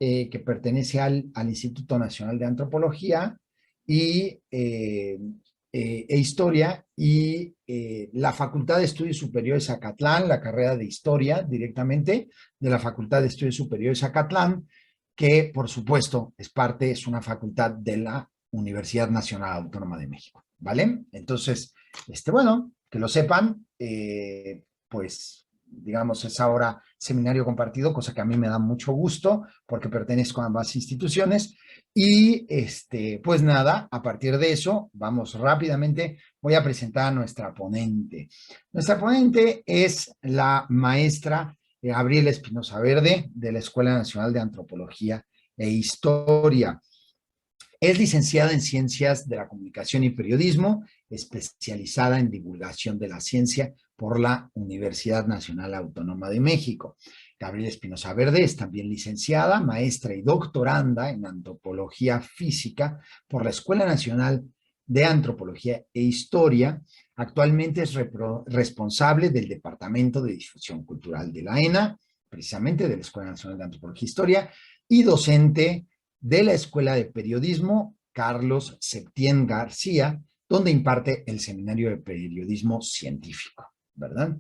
que pertenece al Instituto Nacional de Antropología y, e Historia, y la Facultad de Estudios Superiores Acatlán, la carrera de Historia directamente de la Facultad de Estudios Superiores Acatlán, que por supuesto es una facultad de la Universidad Nacional Autónoma de México, ¿vale? Entonces, bueno, que lo sepan, pues digamos, es ahora seminario compartido, cosa que a mí me da mucho gusto porque pertenezco a ambas instituciones. Y pues nada, a partir de eso, vamos rápidamente, voy a presentar a nuestra ponente. Nuestra ponente es la maestra Gabriela Espinosa Verde, de la Escuela Nacional de Antropología e Historia. Es licenciada en Ciencias de la Comunicación y Periodismo, especializada en divulgación de la ciencia por la Universidad Nacional Autónoma de México. Gabriela Espinosa Verde es también licenciada, maestra y doctoranda en Antropología Física por la Escuela Nacional de Antropología e Historia. Actualmente es responsable del Departamento de Difusión Cultural de la ENA, precisamente de la Escuela Nacional de Antropología e Historia, y docente de la Escuela de Periodismo Carlos Septién García, donde imparte el Seminario de Periodismo Científico, ¿verdad?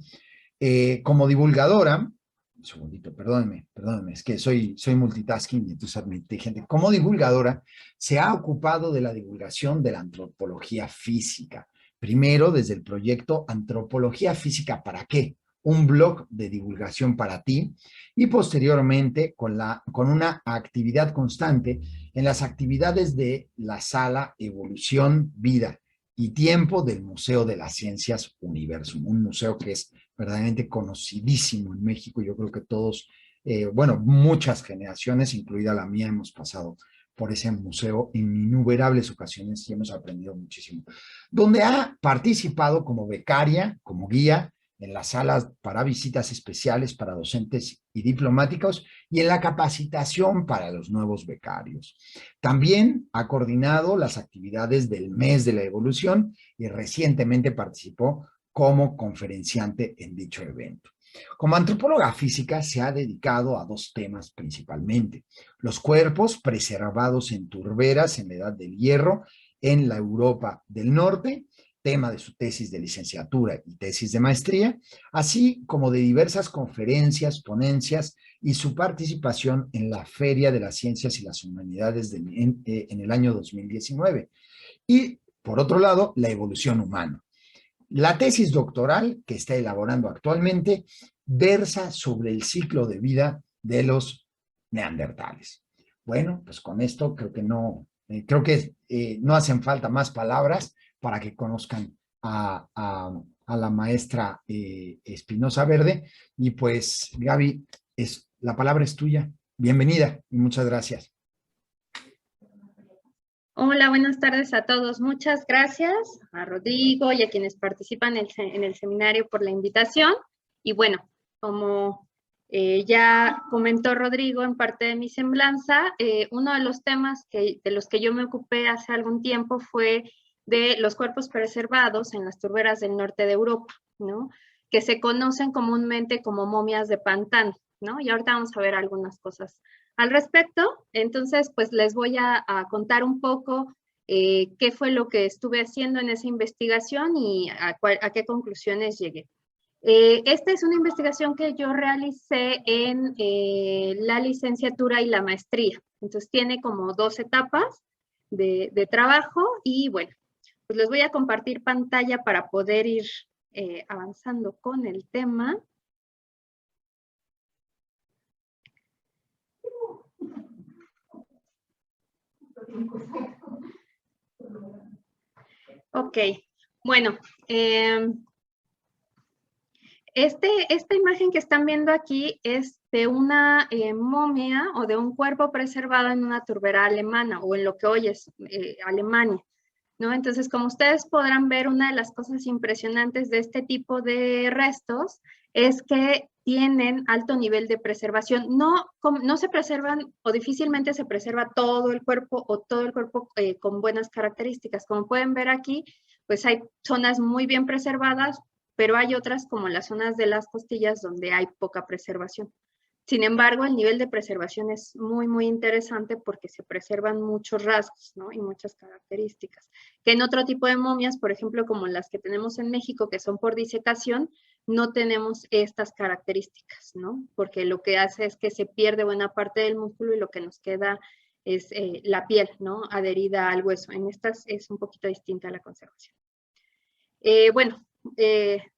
Como divulgadora, un segundito, perdónenme, es que soy multitasking y entonces inteligente. Como divulgadora, se ha ocupado de la divulgación de la antropología física. Primero, desde el proyecto Antropología Física, ¿para qué? Un blog de divulgación para ti, y posteriormente con una actividad constante en las actividades de la Sala Evolución, Vida y Tiempo del Museo de las Ciencias Universum, un museo que es verdaderamente conocidísimo en México. Yo creo que todos, bueno, muchas generaciones, incluida la mía, hemos pasado por ese museo en innumerables ocasiones y hemos aprendido muchísimo. Donde ha participado como becaria, como guía, en las salas para visitas especiales para docentes y diplomáticos y en la capacitación para los nuevos becarios. También ha coordinado las actividades del Mes de la Evolución y recientemente participó como conferenciante en dicho evento. Como antropóloga física se ha dedicado a dos temas principalmente: los cuerpos preservados en turberas en la Edad del Hierro en la Europa del Norte, tema de su tesis de licenciatura y tesis de maestría, así como de diversas conferencias, ponencias y su participación en la Feria de las Ciencias y las Humanidades en el año 2019. Y, por otro lado, la evolución humana. La tesis doctoral que está elaborando actualmente versa sobre el ciclo de vida de los neandertales. Bueno, pues con esto no hacen falta más palabras para que conozcan a la maestra Espinosa Verde. Y pues, Gaby, la palabra es tuya. Bienvenida y muchas gracias. Hola, buenas tardes a todos. Muchas gracias a Rodrigo y a quienes participan en el seminario por la invitación. Y bueno, como ya comentó Rodrigo en parte de mi semblanza, uno de los temas de los que yo me ocupé hace algún tiempo fue de los cuerpos preservados en las turberas del norte de Europa, ¿no? Que se conocen comúnmente como momias de pantano, ¿no? Y ahorita vamos a ver algunas cosas al respecto. Entonces, pues les voy a contar un poco qué fue lo que estuve haciendo en esa investigación y a qué conclusiones llegué. Esta es una investigación que yo realicé en la licenciatura y la maestría. Entonces, tiene como 2 etapas de trabajo y bueno, pues les voy a compartir pantalla para poder ir avanzando con el tema. Ok, bueno, esta imagen que están viendo aquí es de una momia o de un cuerpo preservado en una turbera alemana o en lo que hoy es Alemania, ¿no? Entonces, como ustedes podrán ver, una de las cosas impresionantes de este tipo de restos es que tienen alto nivel de preservación. No se preservan o difícilmente se preserva todo el cuerpo o todo el cuerpo con buenas características. Como pueden ver aquí, pues hay zonas muy bien preservadas, pero hay otras como las zonas de las costillas donde hay poca preservación. Sin embargo, el nivel de preservación es muy, muy interesante porque se preservan muchos rasgos, ¿no? Y muchas características. Que en otro tipo de momias, por ejemplo, como las que tenemos en México, que son por disecación, no tenemos estas características, ¿no? Porque lo que hace es que se pierde buena parte del músculo y lo que nos queda es la piel, ¿no? Adherida al hueso. En estas es un poquito distinta la conservación. Bueno,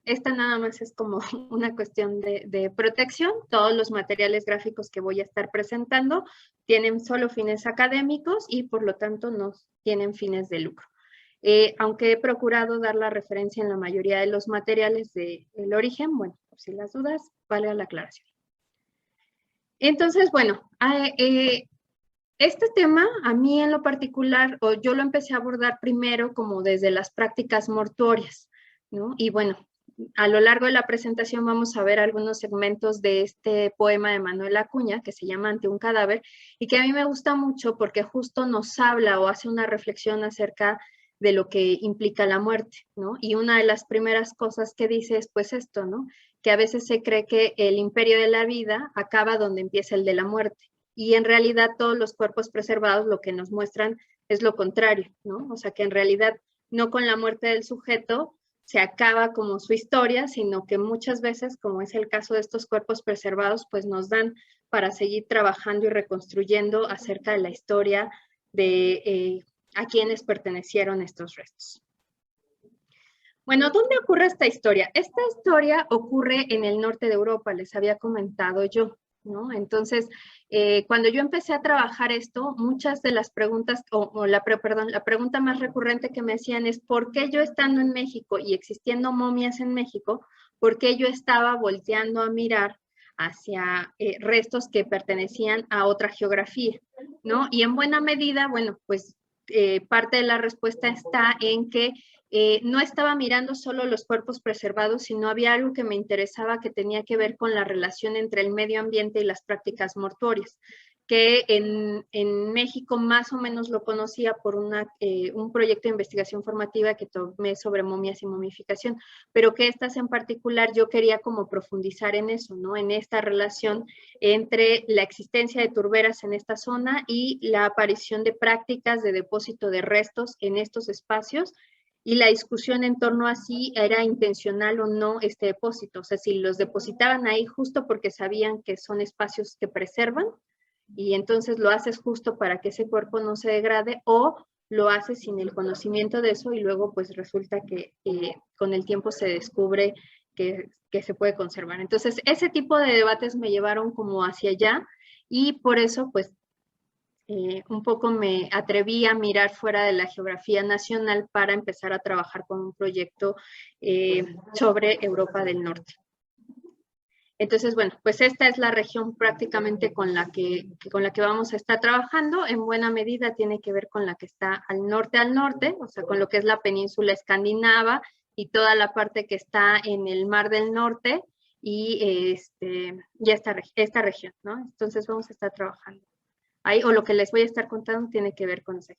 esta nada más es como una cuestión de protección. Todos los materiales gráficos que voy a estar presentando tienen solo fines académicos y por lo tanto no tienen fines de lucro. Aunque he procurado dar la referencia en la mayoría de los materiales del origen, bueno, por si las dudas, vale la aclaración. Entonces, bueno, este tema, a mí en lo particular, yo lo empecé a abordar primero como desde las prácticas mortuorias, ¿no? Y bueno, a lo largo de la presentación vamos a ver algunos segmentos de este poema de Manuel Acuña, que se llama Ante un cadáver, y que a mí me gusta mucho porque justo nos habla o hace una reflexión acerca de lo que implica la muerte, ¿no? Y una de las primeras cosas que dice es pues esto, ¿no? Que a veces se cree que el imperio de la vida acaba donde empieza el de la muerte. Y en realidad todos los cuerpos preservados lo que nos muestran es lo contrario, ¿no? O sea que en realidad no con la muerte del sujeto se acaba como su historia, sino que muchas veces, como es el caso de estos cuerpos preservados, pues nos dan para seguir trabajando y reconstruyendo acerca de la historia de a quienes pertenecieron estos restos. Bueno, ¿dónde ocurre esta historia? Esta historia ocurre en el norte de Europa, les había comentado yo, ¿no? Entonces, cuando yo empecé a trabajar esto, muchas de las preguntas, la pregunta más recurrente que me hacían es, ¿por qué yo estando en México y existiendo momias en México, por qué yo estaba volteando a mirar hacia restos que pertenecían a otra geografía, ¿no? Y en buena medida, bueno, pues parte de la respuesta está en que no estaba mirando solo los cuerpos preservados, sino había algo que me interesaba que tenía que ver con la relación entre el medio ambiente y las prácticas mortuorias, que en México más o menos lo conocía por un proyecto de investigación formativa que tomé sobre momias y momificación, pero que estas en particular yo quería como profundizar en eso, ¿no? En esta relación entre la existencia de turberas en esta zona y la aparición de prácticas de depósito de restos en estos espacios, y la discusión en torno a si era intencional o no este depósito, o sea, si los depositaban ahí justo porque sabían que son espacios que preservan, y entonces lo haces justo para que ese cuerpo no se degrade, o lo haces sin el conocimiento de eso y luego pues resulta que con el tiempo se descubre que se puede conservar. Entonces, ese tipo de debates me llevaron como hacia allá y por eso pues un poco me atreví a mirar fuera de la geografía nacional para empezar a trabajar con un proyecto sobre Europa del Norte. Entonces, bueno, pues esta es la región prácticamente con la que vamos a estar trabajando. En buena medida tiene que ver con la que está al norte, o sea, con lo que es la península escandinava y toda la parte que está en el Mar del Norte y esta región, ¿no? Entonces vamos a estar trabajando ahí, o lo que les voy a estar contando tiene que ver con eso.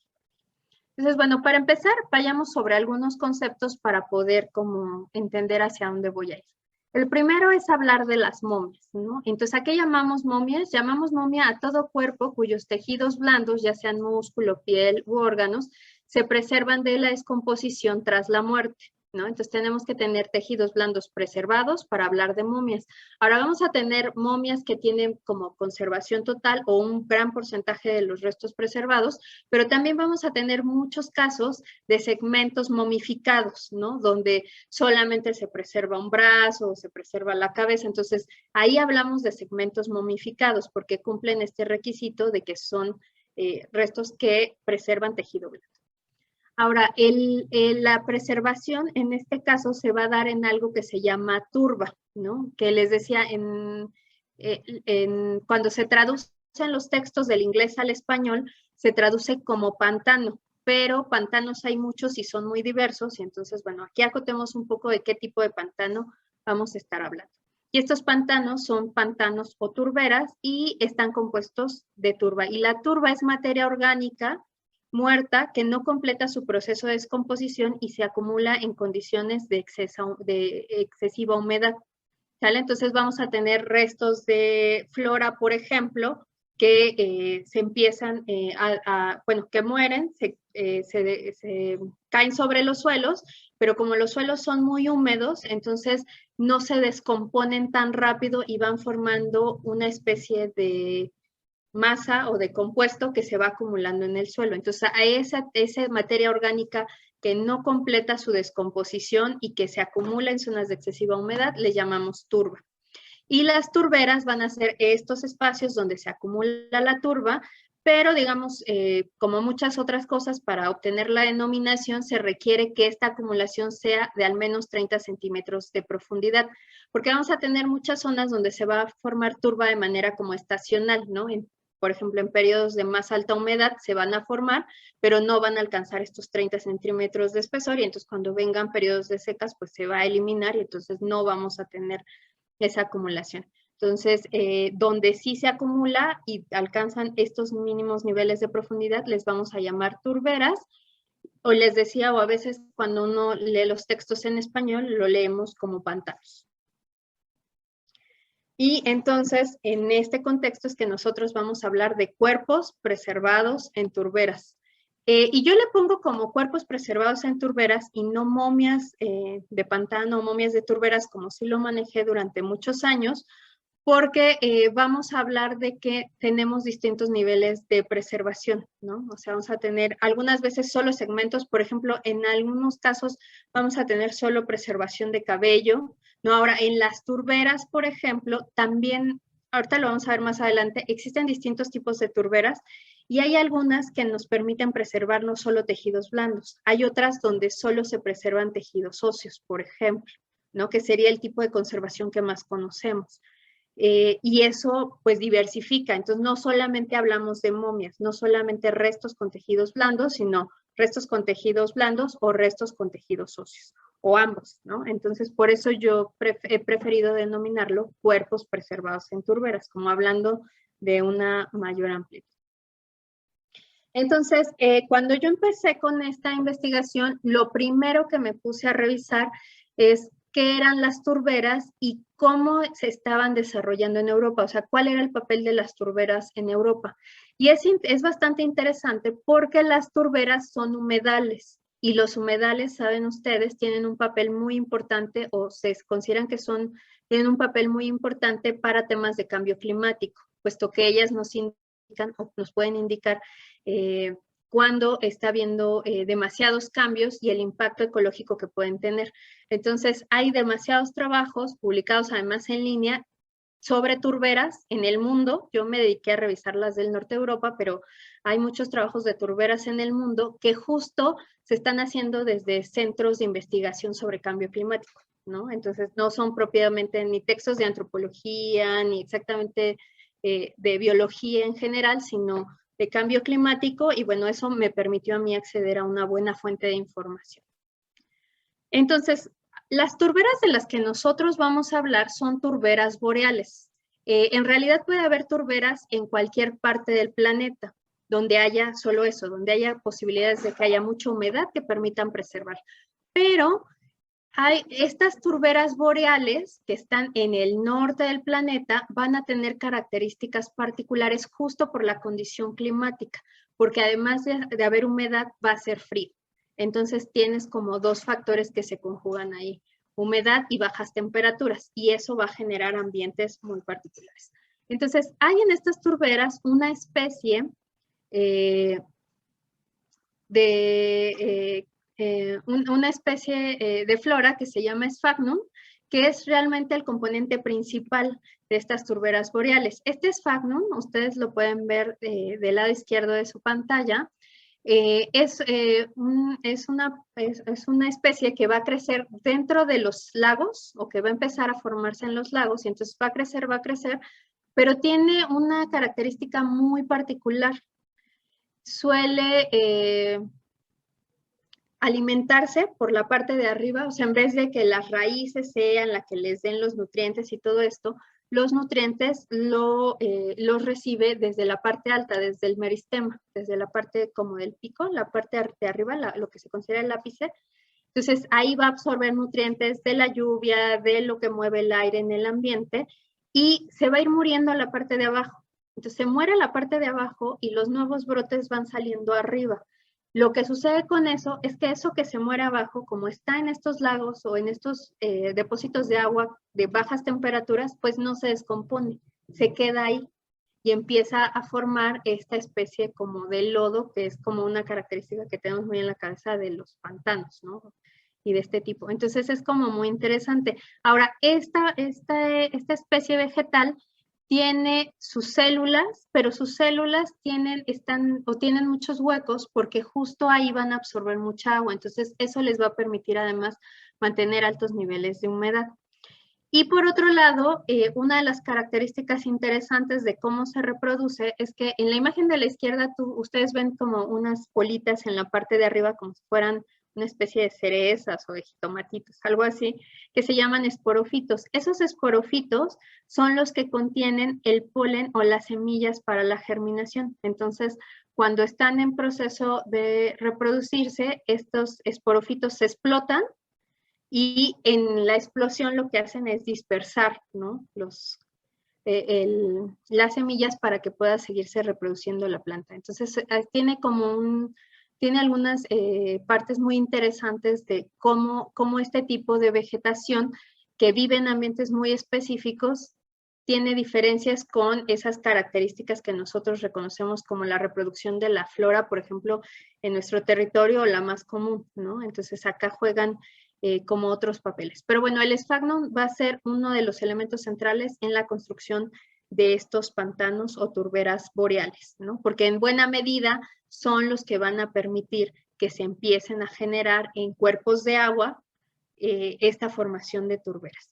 Entonces, bueno, para empezar, vayamos sobre algunos conceptos para poder como entender hacia dónde voy a ir. El primero es hablar de las momias, ¿no? Entonces, ¿a qué llamamos momias? Llamamos momia a todo cuerpo cuyos tejidos blandos, ya sean músculo, piel u órganos, se preservan de la descomposición tras la muerte, ¿no? Entonces, tenemos que tener tejidos blandos preservados para hablar de momias. Ahora vamos a tener momias que tienen como conservación total o un gran porcentaje de los restos preservados, pero también vamos a tener muchos casos de segmentos momificados, ¿no? Donde solamente se preserva un brazo o se preserva la cabeza. Entonces, ahí hablamos de segmentos momificados porque cumplen este requisito de que son restos que preservan tejido blando. Ahora, la preservación en este caso se va a dar en algo que se llama turba, ¿no? Que les decía, cuando se traducen los textos del inglés al español, se traduce como pantano, pero pantanos hay muchos y son muy diversos, y entonces, bueno, aquí acotemos un poco de qué tipo de pantano vamos a estar hablando. Y estos pantanos son pantanos o turberas y están compuestos de turba. Y la turba es materia orgánica muerta que no completa su proceso de descomposición y se acumula en condiciones de excesiva humedad. ¿sale? Entonces vamos a tener restos de flora, por ejemplo, que se empiezan bueno, que mueren, se caen sobre los suelos, pero como los suelos son muy húmedos, entonces no se descomponen tan rápido y van formando una especie de masa o de compuesto que se va acumulando en el suelo. Entonces, a esa materia orgánica que no completa su descomposición y que se acumula en zonas de excesiva humedad, le llamamos turba. Y las turberas van a ser estos espacios donde se acumula la turba, pero digamos, como muchas otras cosas, para obtener la denominación se requiere que esta acumulación sea de al menos 30 centímetros de profundidad, porque vamos a tener muchas zonas donde se va a formar turba de manera como estacional, ¿no? Por ejemplo, en periodos de más alta humedad se van a formar, pero no van a alcanzar estos 30 centímetros de espesor, y entonces cuando vengan periodos de secas, pues se va a eliminar y entonces no vamos a tener esa acumulación. Entonces, donde sí se acumula y alcanzan estos mínimos niveles de profundidad, les vamos a llamar turberas, o les decía, o a veces cuando uno lee los textos en español, lo leemos como pantanos. Y entonces, en este contexto es que nosotros vamos a hablar de cuerpos preservados en turberas. Y yo le pongo como cuerpos preservados en turberas y no momias de pantano o momias de turberas, como sí lo manejé durante muchos años, porque vamos a hablar de que tenemos distintos niveles de preservación, ¿no? O sea, vamos a tener algunas veces solo segmentos, por ejemplo, en algunos casos vamos a tener solo preservación de cabello, ¿no? Ahora, en las turberas, por ejemplo, también, ahorita lo vamos a ver más adelante, existen distintos tipos de turberas y hay algunas que nos permiten preservar no solo tejidos blandos, hay otras donde solo se preservan tejidos óseos, por ejemplo, ¿no? Que sería el tipo de conservación que más conocemos. Y eso pues diversifica, entonces no solamente hablamos de momias, no solamente restos con tejidos blandos, sino restos con tejidos blandos o restos con tejidos óseos, o ambos, ¿no? Entonces por eso yo he preferido denominarlo cuerpos preservados en turberas, como hablando de una mayor amplitud. Entonces, cuando yo empecé con esta investigación, lo primero que me puse a revisar es qué eran las turberas y cómo se estaban desarrollando en Europa, o sea, cuál era el papel de las turberas en Europa. Y es bastante interesante porque las turberas son humedales y los humedales, saben ustedes, tienen un papel muy importante o se consideran que tienen un papel muy importante para temas de cambio climático, puesto que ellas nos indican o nos pueden indicar cuando está habiendo demasiados cambios y el impacto ecológico que pueden tener. Entonces, hay demasiados trabajos publicados además en línea sobre turberas en el mundo. Yo me dediqué a revisar las del norte de Europa, pero hay muchos trabajos de turberas en el mundo que justo se están haciendo desde centros de investigación sobre cambio climático, ¿no? Entonces, no son propiamente ni textos de antropología, ni exactamente de biología en general, sino de cambio climático, y bueno, eso me permitió a mí acceder a una buena fuente de información. Entonces, las turberas de las que nosotros vamos a hablar son turberas boreales. En realidad puede haber turberas en cualquier parte del planeta, donde haya solo eso, donde haya posibilidades de que haya mucha humedad que permitan preservar. Pero estas turberas boreales que están en el norte del planeta van a tener características particulares justo por la condición climática, porque además de haber humedad va a ser frío. Entonces tienes como dos factores que se conjugan ahí, humedad y bajas temperaturas, y eso va a generar ambientes muy particulares. Entonces hay en estas turberas una especie una especie de flora que se llama Sphagnum, que es realmente el componente principal de estas turberas boreales. Este Sphagnum, ustedes lo pueden ver del lado izquierdo de su pantalla, es una especie que va a crecer dentro de los lagos, o que va a empezar a formarse en los lagos, y entonces va a crecer, pero tiene una característica muy particular. Suele alimentarse por la parte de arriba, o sea, en vez de que las raíces sean las que les den los nutrientes y todo esto, los nutrientes los recibe desde la parte alta, desde el meristema, desde la parte como del pico, la parte de arriba, lo que se considera el ápice, Entonces, ahí va a absorber nutrientes de la lluvia, de lo que mueve el aire en el ambiente, y se va a ir muriendo la parte de abajo. Entonces, se muere la parte de abajo y los nuevos brotes van saliendo arriba. Lo que sucede con eso es que eso que se muere abajo, como está en estos lagos o en estos depósitos de agua de bajas temperaturas, pues no se descompone, se queda ahí y empieza a formar esta especie como de lodo, que es como una característica que tenemos muy en la cabeza de los pantanos, ¿no? Y de este tipo. Entonces es como muy interesante. Ahora, esta especie vegetal tiene sus células, pero sus células tienen muchos huecos porque justo ahí van a absorber mucha agua. Entonces, eso les va a permitir además mantener altos niveles de humedad. Y por otro lado, una de las características interesantes de cómo se reproduce es que en la imagen de la izquierda ustedes ven como unas bolitas en la parte de arriba como si fueran una especie de cerezas o de jitomatitos, algo así, que se llaman esporofitos. Esos esporofitos son los que contienen el polen o las semillas para la germinación. Entonces, cuando están en proceso de reproducirse, estos esporofitos se explotan y en la explosión lo que hacen es dispersar, ¿no? Las semillas para que pueda seguirse reproduciendo la planta. Entonces, tiene algunas partes muy interesantes de cómo este tipo de vegetación que vive en ambientes muy específicos tiene diferencias con esas características que nosotros reconocemos como la reproducción de la flora, por ejemplo, en nuestro territorio, la más común, ¿no? Entonces, acá juegan como otros papeles. Pero bueno, el esfagno va a ser uno de los elementos centrales en la construcción de estos pantanos o turberas boreales, ¿no? Porque en buena medida son los que van a permitir que se empiecen a generar en cuerpos de agua esta formación de turberas.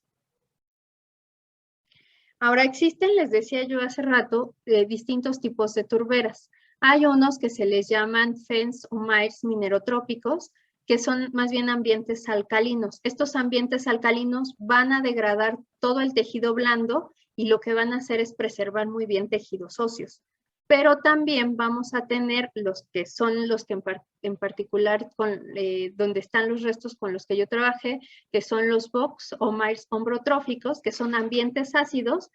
Ahora existen, les decía yo hace rato, distintos tipos de turberas. Hay unos que se les llaman fens o mares minerotrópicos, que son más bien ambientes alcalinos. Estos ambientes alcalinos van a degradar todo el tejido blando y lo que van a hacer es preservar muy bien tejidos óseos. Pero también vamos a tener los que son los que en particular donde están los restos con los que yo trabajé, que son los box o mares ombrotróficos, que son ambientes ácidos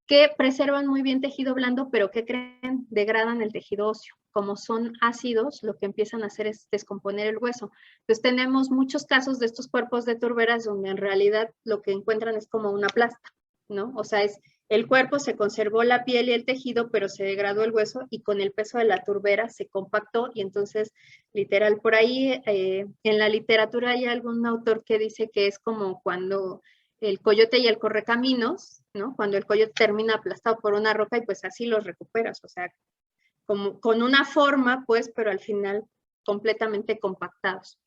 que preservan muy bien tejido blando, pero que creen, degradan el tejido óseo. Como son ácidos, lo que empiezan a hacer es descomponer el hueso. Entonces tenemos muchos casos de estos cuerpos de turberas donde en realidad lo que encuentran es como una plasta, ¿no? O sea, el cuerpo se conservó la piel y el tejido, pero se degradó el hueso y con el peso de la turbera se compactó y entonces, literal, por ahí en la literatura hay algún autor que dice que es como cuando el coyote y el correcaminos, ¿no? Cuando el coyote termina aplastado por una roca y pues así los recuperas, o sea, como con una forma, pues, pero al final completamente compactados.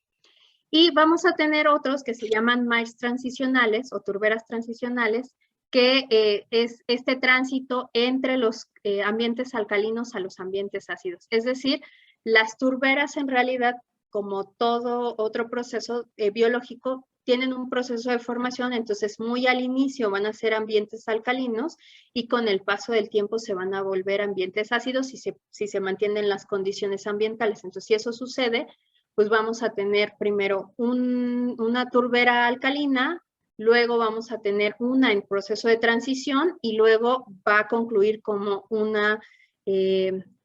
Y vamos a tener otros que se llaman mares transicionales o turberas transicionales, que es este tránsito entre los ambientes alcalinos a los ambientes ácidos. Es decir, las turberas en realidad, como todo otro proceso biológico, tienen un proceso de formación, entonces muy al inicio van a ser ambientes alcalinos y con el paso del tiempo se van a volver ambientes ácidos si se mantienen las condiciones ambientales. Entonces, si eso sucede, pues vamos a tener primero una turbera alcalina, luego vamos a tener una en proceso de transición y luego va a concluir como una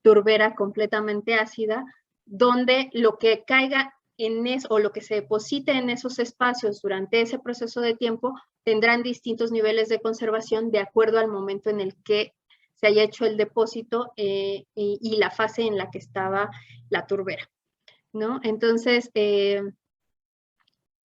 turbera completamente ácida, donde lo que caiga o lo que se deposite en esos espacios durante ese proceso de tiempo tendrán distintos niveles de conservación de acuerdo al momento en el que se haya hecho el depósito y la fase en la que estaba la turbera, ¿no? Entonces,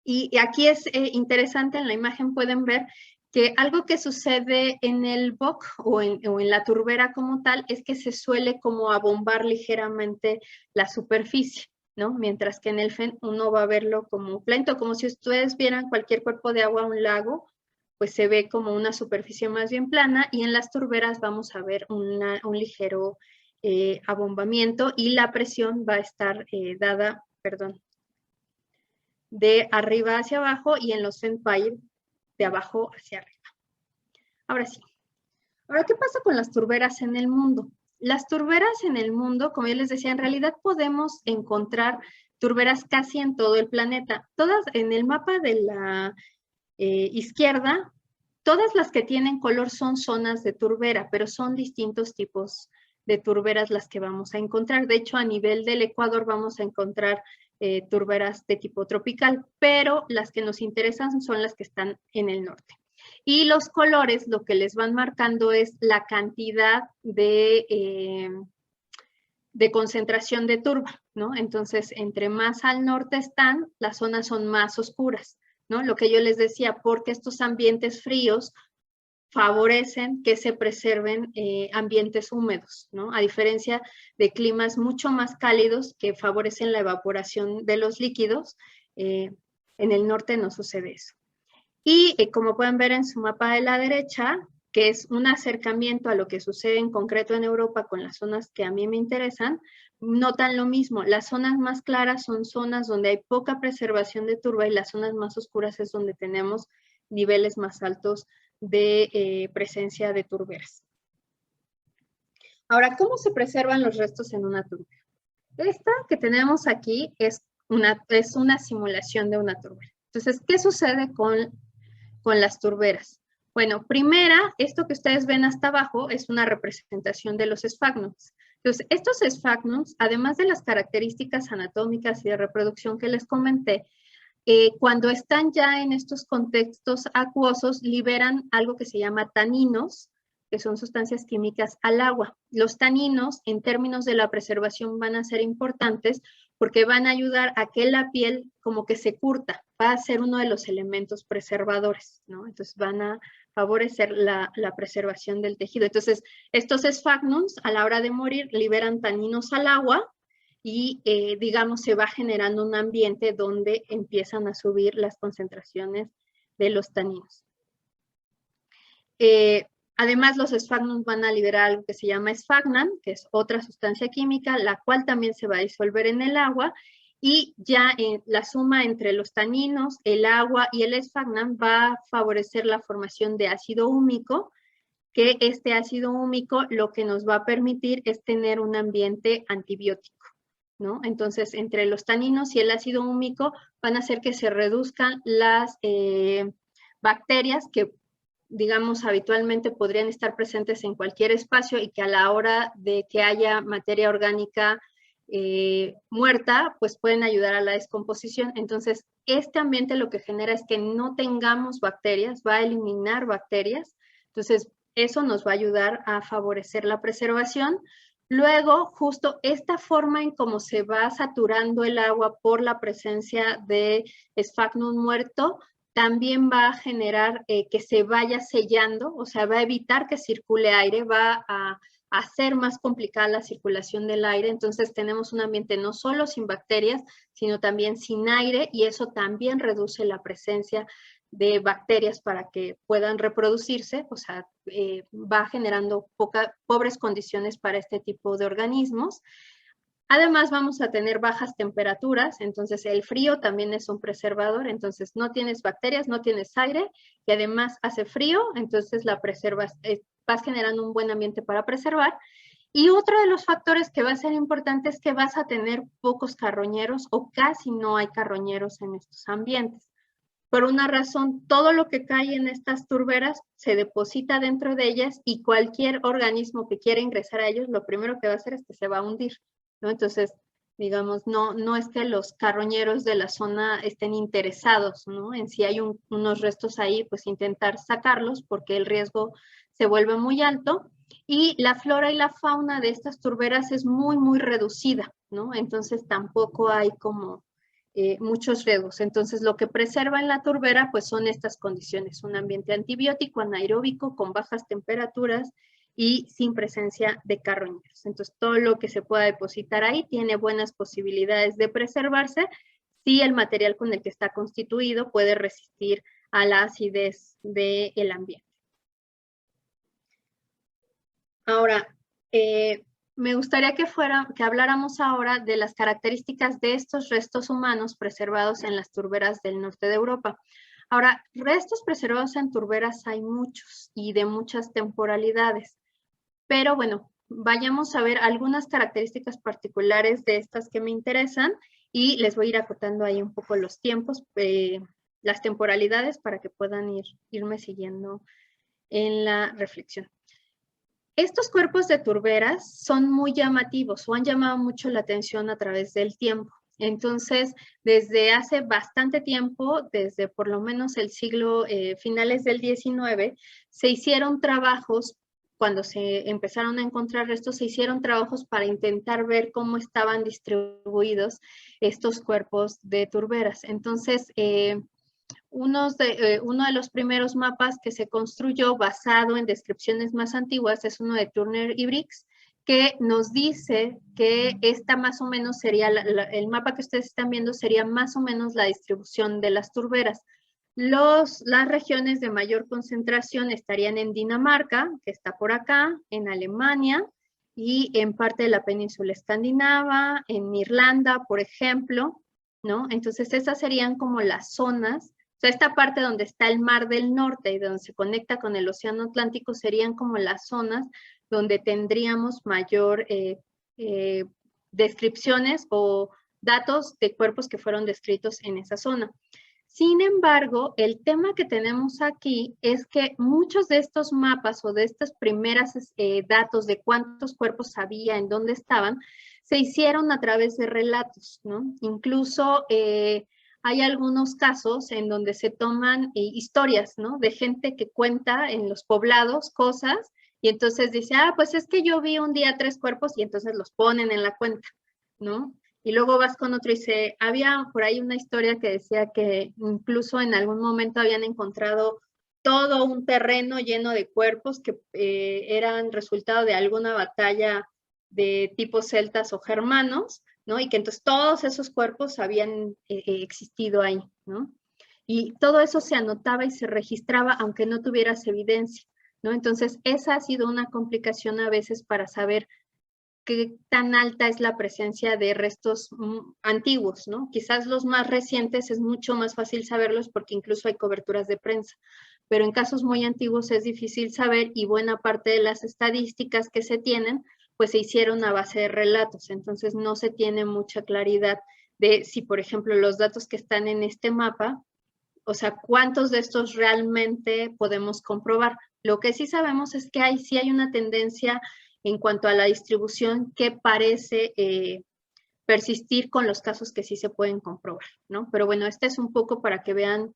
y aquí es interesante, en la imagen pueden ver que algo que sucede en el BOC o en la turbera como tal es que se suele como abombar ligeramente la superficie, ¿no? Mientras que en el FEN uno va a verlo como plano, como si ustedes vieran cualquier cuerpo de agua, un lago, pues se ve como una superficie más bien plana y en las turberas vamos a ver un ligero abombamiento y la presión va a estar dada, perdón, de arriba hacia abajo y en los Empire de abajo hacia arriba. Ahora sí. Ahora, ¿qué pasa con las turberas en el mundo? Las turberas en el mundo, como yo les decía, en realidad podemos encontrar turberas casi en todo el planeta. Todas en el mapa de la izquierda, todas las que tienen color son zonas de turbera, pero son distintos tipos de turberas las que vamos a encontrar. De hecho, a nivel del Ecuador vamos a encontrar turberas de tipo tropical, pero las que nos interesan son las que están en el norte. Y los colores lo que les van marcando es la cantidad de concentración de turba, ¿no? Entonces, entre más al norte están, las zonas son más oscuras, ¿no? Lo que yo les decía, porque estos ambientes fríos favorecen que se preserven ambientes húmedos, ¿no? A diferencia de climas mucho más cálidos que favorecen la evaporación de los líquidos, en el norte no sucede eso. Y como pueden ver en su mapa de la derecha, que es un acercamiento a lo que sucede en concreto en Europa con las zonas que a mí me interesan, notan lo mismo. Las zonas más claras son zonas donde hay poca preservación de turba y las zonas más oscuras es donde tenemos niveles más altos de presencia de turberas. Ahora, ¿cómo se preservan los restos en una turbera? Esta que tenemos aquí es una simulación de una turbera. Entonces, ¿qué sucede con las turberas? Bueno, primera, esto que ustedes ven hasta abajo es una representación de los esfagnums. Entonces, estos esfagnums, además de las características anatómicas y de reproducción que les comenté, cuando están ya en estos contextos acuosos, liberan algo que se llama taninos, que son sustancias químicas al agua. Los taninos, en términos de la preservación, van a ser importantes porque van a ayudar a que la piel como que se curta, va a ser uno de los elementos preservadores, ¿no? Entonces van a favorecer la preservación del tejido. Entonces, estos esfagnums, a la hora de morir, liberan taninos al agua, y digamos se va generando un ambiente donde empiezan a subir las concentraciones de los taninos. Además, los esfagnums van a liberar algo que se llama esfagnan, que es otra sustancia química, la cual también se va a disolver en el agua, y ya la suma entre los taninos, el agua y el esfagnan va a favorecer la formación de ácido húmico, que este ácido húmico lo que nos va a permitir es tener un ambiente antibiótico, ¿no? Entonces, entre los taninos y el ácido húmico van a hacer que se reduzcan las bacterias que, digamos, habitualmente podrían estar presentes en cualquier espacio y que a la hora de que haya materia orgánica muerta, pues pueden ayudar a la descomposición. Entonces, este ambiente lo que genera es que no tengamos bacterias, va a eliminar bacterias. Entonces, eso nos va a ayudar a favorecer la preservación. Luego, justo esta forma en cómo se va saturando el agua por la presencia de esfagnum muerto, también va a generar que se vaya sellando, o sea, va a evitar que circule aire, va a hacer más complicada la circulación del aire. Entonces tenemos un ambiente no solo sin bacterias, sino también sin aire, y eso también reduce la presencia de bacterias para que puedan reproducirse, o sea, va generando pobres condiciones para este tipo de organismos. Además, vamos a tener bajas temperaturas, entonces el frío también es un preservador, entonces no tienes bacterias, no tienes aire, y además hace frío, entonces la preservas, vas generando un buen ambiente para preservar. Y otro de los factores que va a ser importante es que vas a tener pocos carroñeros o casi no hay carroñeros en estos ambientes. Por una razón, todo lo que cae en estas turberas se deposita dentro de ellas y cualquier organismo que quiera ingresar a ellos, lo primero que va a hacer es que se va a hundir, ¿no? Entonces, digamos, no es que los carroñeros de la zona estén interesados, ¿no? En si hay unos restos ahí, pues intentar sacarlos porque el riesgo se vuelve muy alto. Y la flora y la fauna de estas turberas es muy, muy reducida, ¿no? Entonces tampoco hay como muchos riesgos. Entonces, lo que preserva en la turbera, pues son estas condiciones, un ambiente antibiótico, anaeróbico, con bajas temperaturas y sin presencia de carroñeros. Entonces, todo lo que se pueda depositar ahí tiene buenas posibilidades de preservarse si el material con el que está constituido puede resistir a la acidez del ambiente. Ahora, me gustaría que habláramos ahora de las características de estos restos humanos preservados en las turberas del norte de Europa. Ahora, restos preservados en turberas hay muchos y de muchas temporalidades, pero bueno, vayamos a ver algunas características particulares de estas que me interesan y les voy a ir acotando ahí un poco los tiempos, las temporalidades para que puedan irme siguiendo en la reflexión. Estos cuerpos de turberas son muy llamativos o han llamado mucho la atención a través del tiempo. Entonces, desde hace bastante tiempo, desde por lo menos el siglo, finales del 19, se hicieron trabajos, cuando se empezaron a encontrar restos, se hicieron trabajos para intentar ver cómo estaban distribuidos estos cuerpos de turberas. Entonces, uno de los primeros mapas que se construyó basado en descripciones más antiguas es uno de Turner y Briggs, que nos dice que esta más o menos sería, el mapa que ustedes están viendo sería más o menos la distribución de las turberas. Las regiones de mayor concentración estarían en Dinamarca, que está por acá, en Alemania, y en parte de la península escandinava, en Irlanda, por ejemplo, ¿no? Entonces esas serían como las zonas. O sea, esta parte donde está el Mar del Norte y donde se conecta con el Océano Atlántico serían como las zonas donde tendríamos mayor descripciones o datos de cuerpos que fueron descritos en esa zona. Sin embargo, el tema que tenemos aquí es que muchos de estos mapas o de estos primeros datos de cuántos cuerpos había, en dónde estaban, se hicieron a través de relatos, ¿no? Incluso hay algunos casos en donde se toman historias, ¿no? De gente que cuenta en los poblados cosas y entonces dice, ah, pues es que yo vi un día 3 cuerpos y entonces los ponen en la cuenta, ¿no? Y luego vas con otro y dice, había por ahí una historia que decía que incluso en algún momento habían encontrado todo un terreno lleno de cuerpos que eran resultado de alguna batalla de tipo celtas o germanos, ¿no? Y que entonces todos esos cuerpos habían existido ahí, ¿no? Y todo eso se anotaba y se registraba aunque no tuvieras evidencia, ¿no? Entonces esa ha sido una complicación a veces para saber qué tan alta es la presencia de restos antiguos, ¿no? Quizás los más recientes es mucho más fácil saberlos porque incluso hay coberturas de prensa, pero en casos muy antiguos es difícil saber y buena parte de las estadísticas que se tienen, pues se hicieron a base de relatos, entonces no se tiene mucha claridad de si, por ejemplo, los datos que están en este mapa, o sea, cuántos de estos realmente podemos comprobar. Lo que sí sabemos es que sí hay una tendencia en cuanto a la distribución que parece persistir con los casos que sí se pueden comprobar, ¿no? Pero bueno, este es un poco para que vean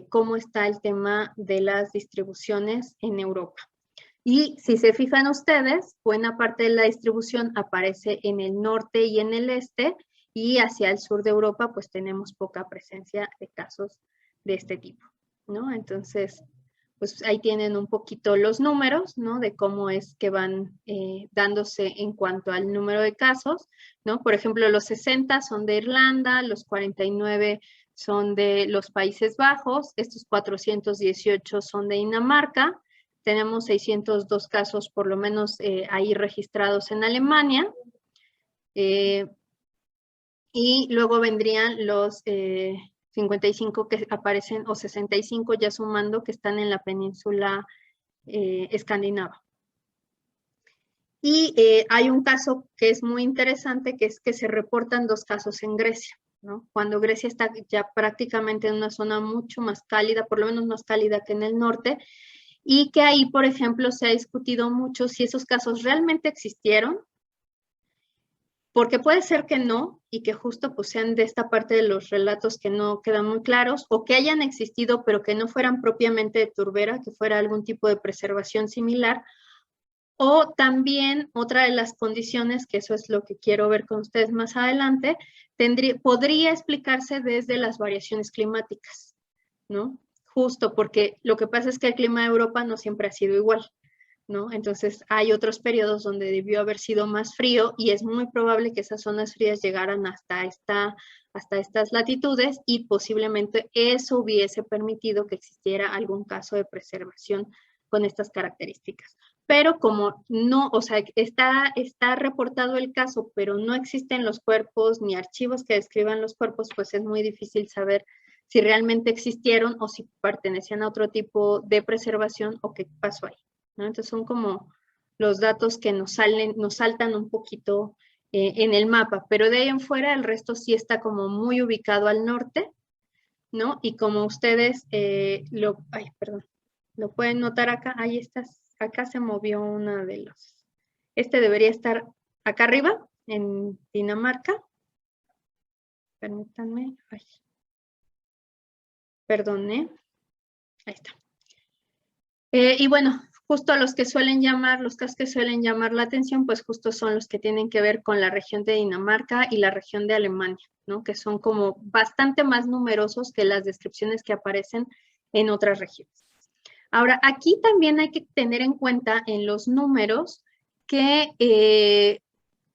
cómo está el tema de las distribuciones en Europa. Y si se fijan ustedes, buena parte de la distribución aparece en el norte y en el este, y hacia el sur de Europa pues tenemos poca presencia de casos de este tipo, ¿no? Entonces, pues ahí tienen un poquito los números, ¿no? De cómo es que van dándose en cuanto al número de casos, ¿no? Por ejemplo, los 60 son de Irlanda, los 49 son de los Países Bajos, estos 418 son de Dinamarca, tenemos 602 casos por lo menos ahí registrados en Alemania, y luego vendrían los 55 que aparecen, o 65 ya sumando, que están en la península escandinava. Y hay un caso que es muy interesante, que es que se reportan 2 casos en Grecia, ¿no? Cuando Grecia está ya prácticamente en una zona mucho más cálida, por lo menos más cálida que en el norte, y que ahí, por ejemplo, se ha discutido mucho si esos casos realmente existieron, porque puede ser que no, y que justo pues sean de esta parte de los relatos que no quedan muy claros, o que hayan existido, pero que no fueran propiamente de turbera, que fuera algún tipo de preservación similar, o también otra de las condiciones, que eso es lo que quiero ver con ustedes más adelante, podría explicarse desde las variaciones climáticas, ¿no? Justo porque lo que pasa es que el clima de Europa no siempre ha sido igual, ¿no? Entonces hay otros periodos donde debió haber sido más frío y es muy probable que esas zonas frías llegaran hasta estas latitudes y posiblemente eso hubiese permitido que existiera algún caso de preservación con estas características. Pero como no, o sea, está reportado el caso, pero no existen los cuerpos ni archivos que describan los cuerpos, pues es muy difícil saber si realmente existieron o si pertenecían a otro tipo de preservación o qué pasó ahí, ¿no? Entonces son como los datos que nos saltan un poquito en el mapa, pero de ahí en fuera el resto sí está como muy ubicado al norte, ¿no? Y como ustedes lo pueden notar acá, ahí está, acá se movió una de los, este debería estar acá arriba, en Dinamarca. Permítanme, perdone, ahí está. Y bueno, justo los casos que suelen llamar la atención, pues justo son los que tienen que ver con la región de Dinamarca y la región de Alemania, ¿no? Que son como bastante más numerosos que las descripciones que aparecen en otras regiones. Ahora, aquí también hay que tener en cuenta en los números que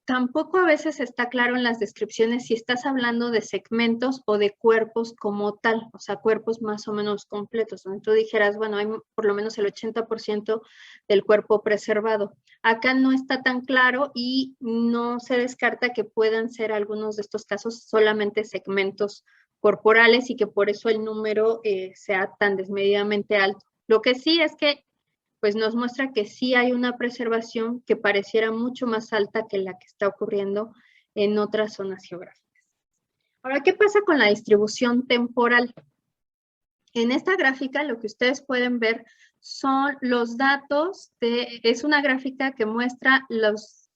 tampoco a veces está claro en las descripciones si estás hablando de segmentos o de cuerpos como tal, o sea, cuerpos más o menos completos, donde tú dijeras, bueno, hay por lo menos el 80% del cuerpo preservado. Acá no está tan claro y no se descarta que puedan ser algunos de estos casos solamente segmentos corporales y que por eso el número sea tan desmedidamente alto. Lo que sí es que pues nos muestra que sí hay una preservación que pareciera mucho más alta que la que está ocurriendo en otras zonas geográficas. Ahora, ¿qué pasa con la distribución temporal? En esta gráfica lo que ustedes pueden ver son los datos es una gráfica que muestra las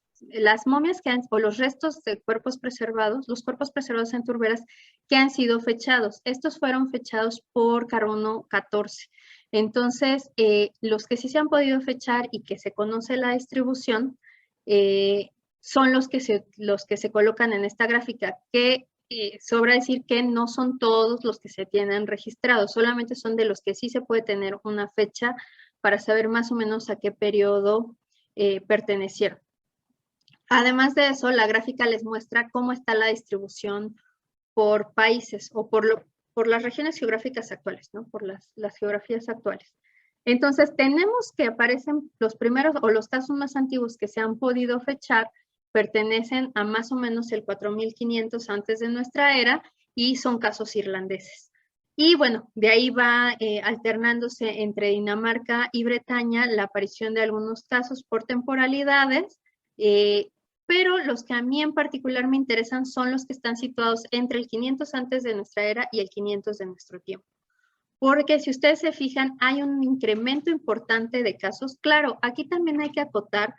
momias o los restos de cuerpos preservados, los cuerpos preservados en turberas que han sido fechados. Estos fueron fechados por carbono 14. Entonces, los que sí se han podido fechar y que se conoce la distribución son los que se colocan en esta gráfica, que sobra decir que no son todos los que se tienen registrados, solamente son de los que sí se puede tener una fecha para saber más o menos a qué periodo pertenecieron. Además de eso, la gráfica les muestra cómo está la distribución por países o por las regiones geográficas actuales, ¿no? Por las geografías actuales. Entonces, tenemos que aparecen los primeros o los casos más antiguos que se han podido fechar, pertenecen a más o menos el 4500 antes de nuestra era y son casos irlandeses. Y bueno, de ahí va alternándose entre Dinamarca y Bretaña la aparición de algunos casos por temporalidades, pero los que a mí en particular me interesan son los que están situados entre el 500 antes de nuestra era y el 500 de nuestro tiempo. Porque si ustedes se fijan, hay un incremento importante de casos. Claro, aquí también hay que acotar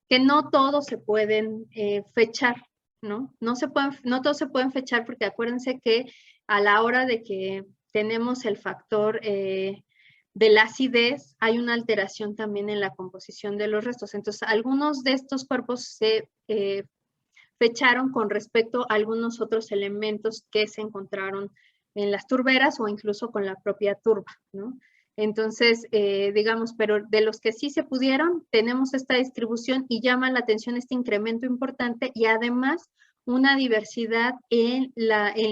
que no todos se pueden fechar, ¿no? No todos se pueden fechar porque acuérdense que a la hora de que tenemos el factor de la acidez, hay una alteración también en la composición de los restos. Entonces, algunos de estos cuerpos se fecharon con respecto a algunos otros elementos que se encontraron en las turberas o incluso con la propia turba, ¿no? Entonces, digamos, pero de los que sí se pudieron, tenemos esta distribución y llama la atención este incremento importante y además una diversidad en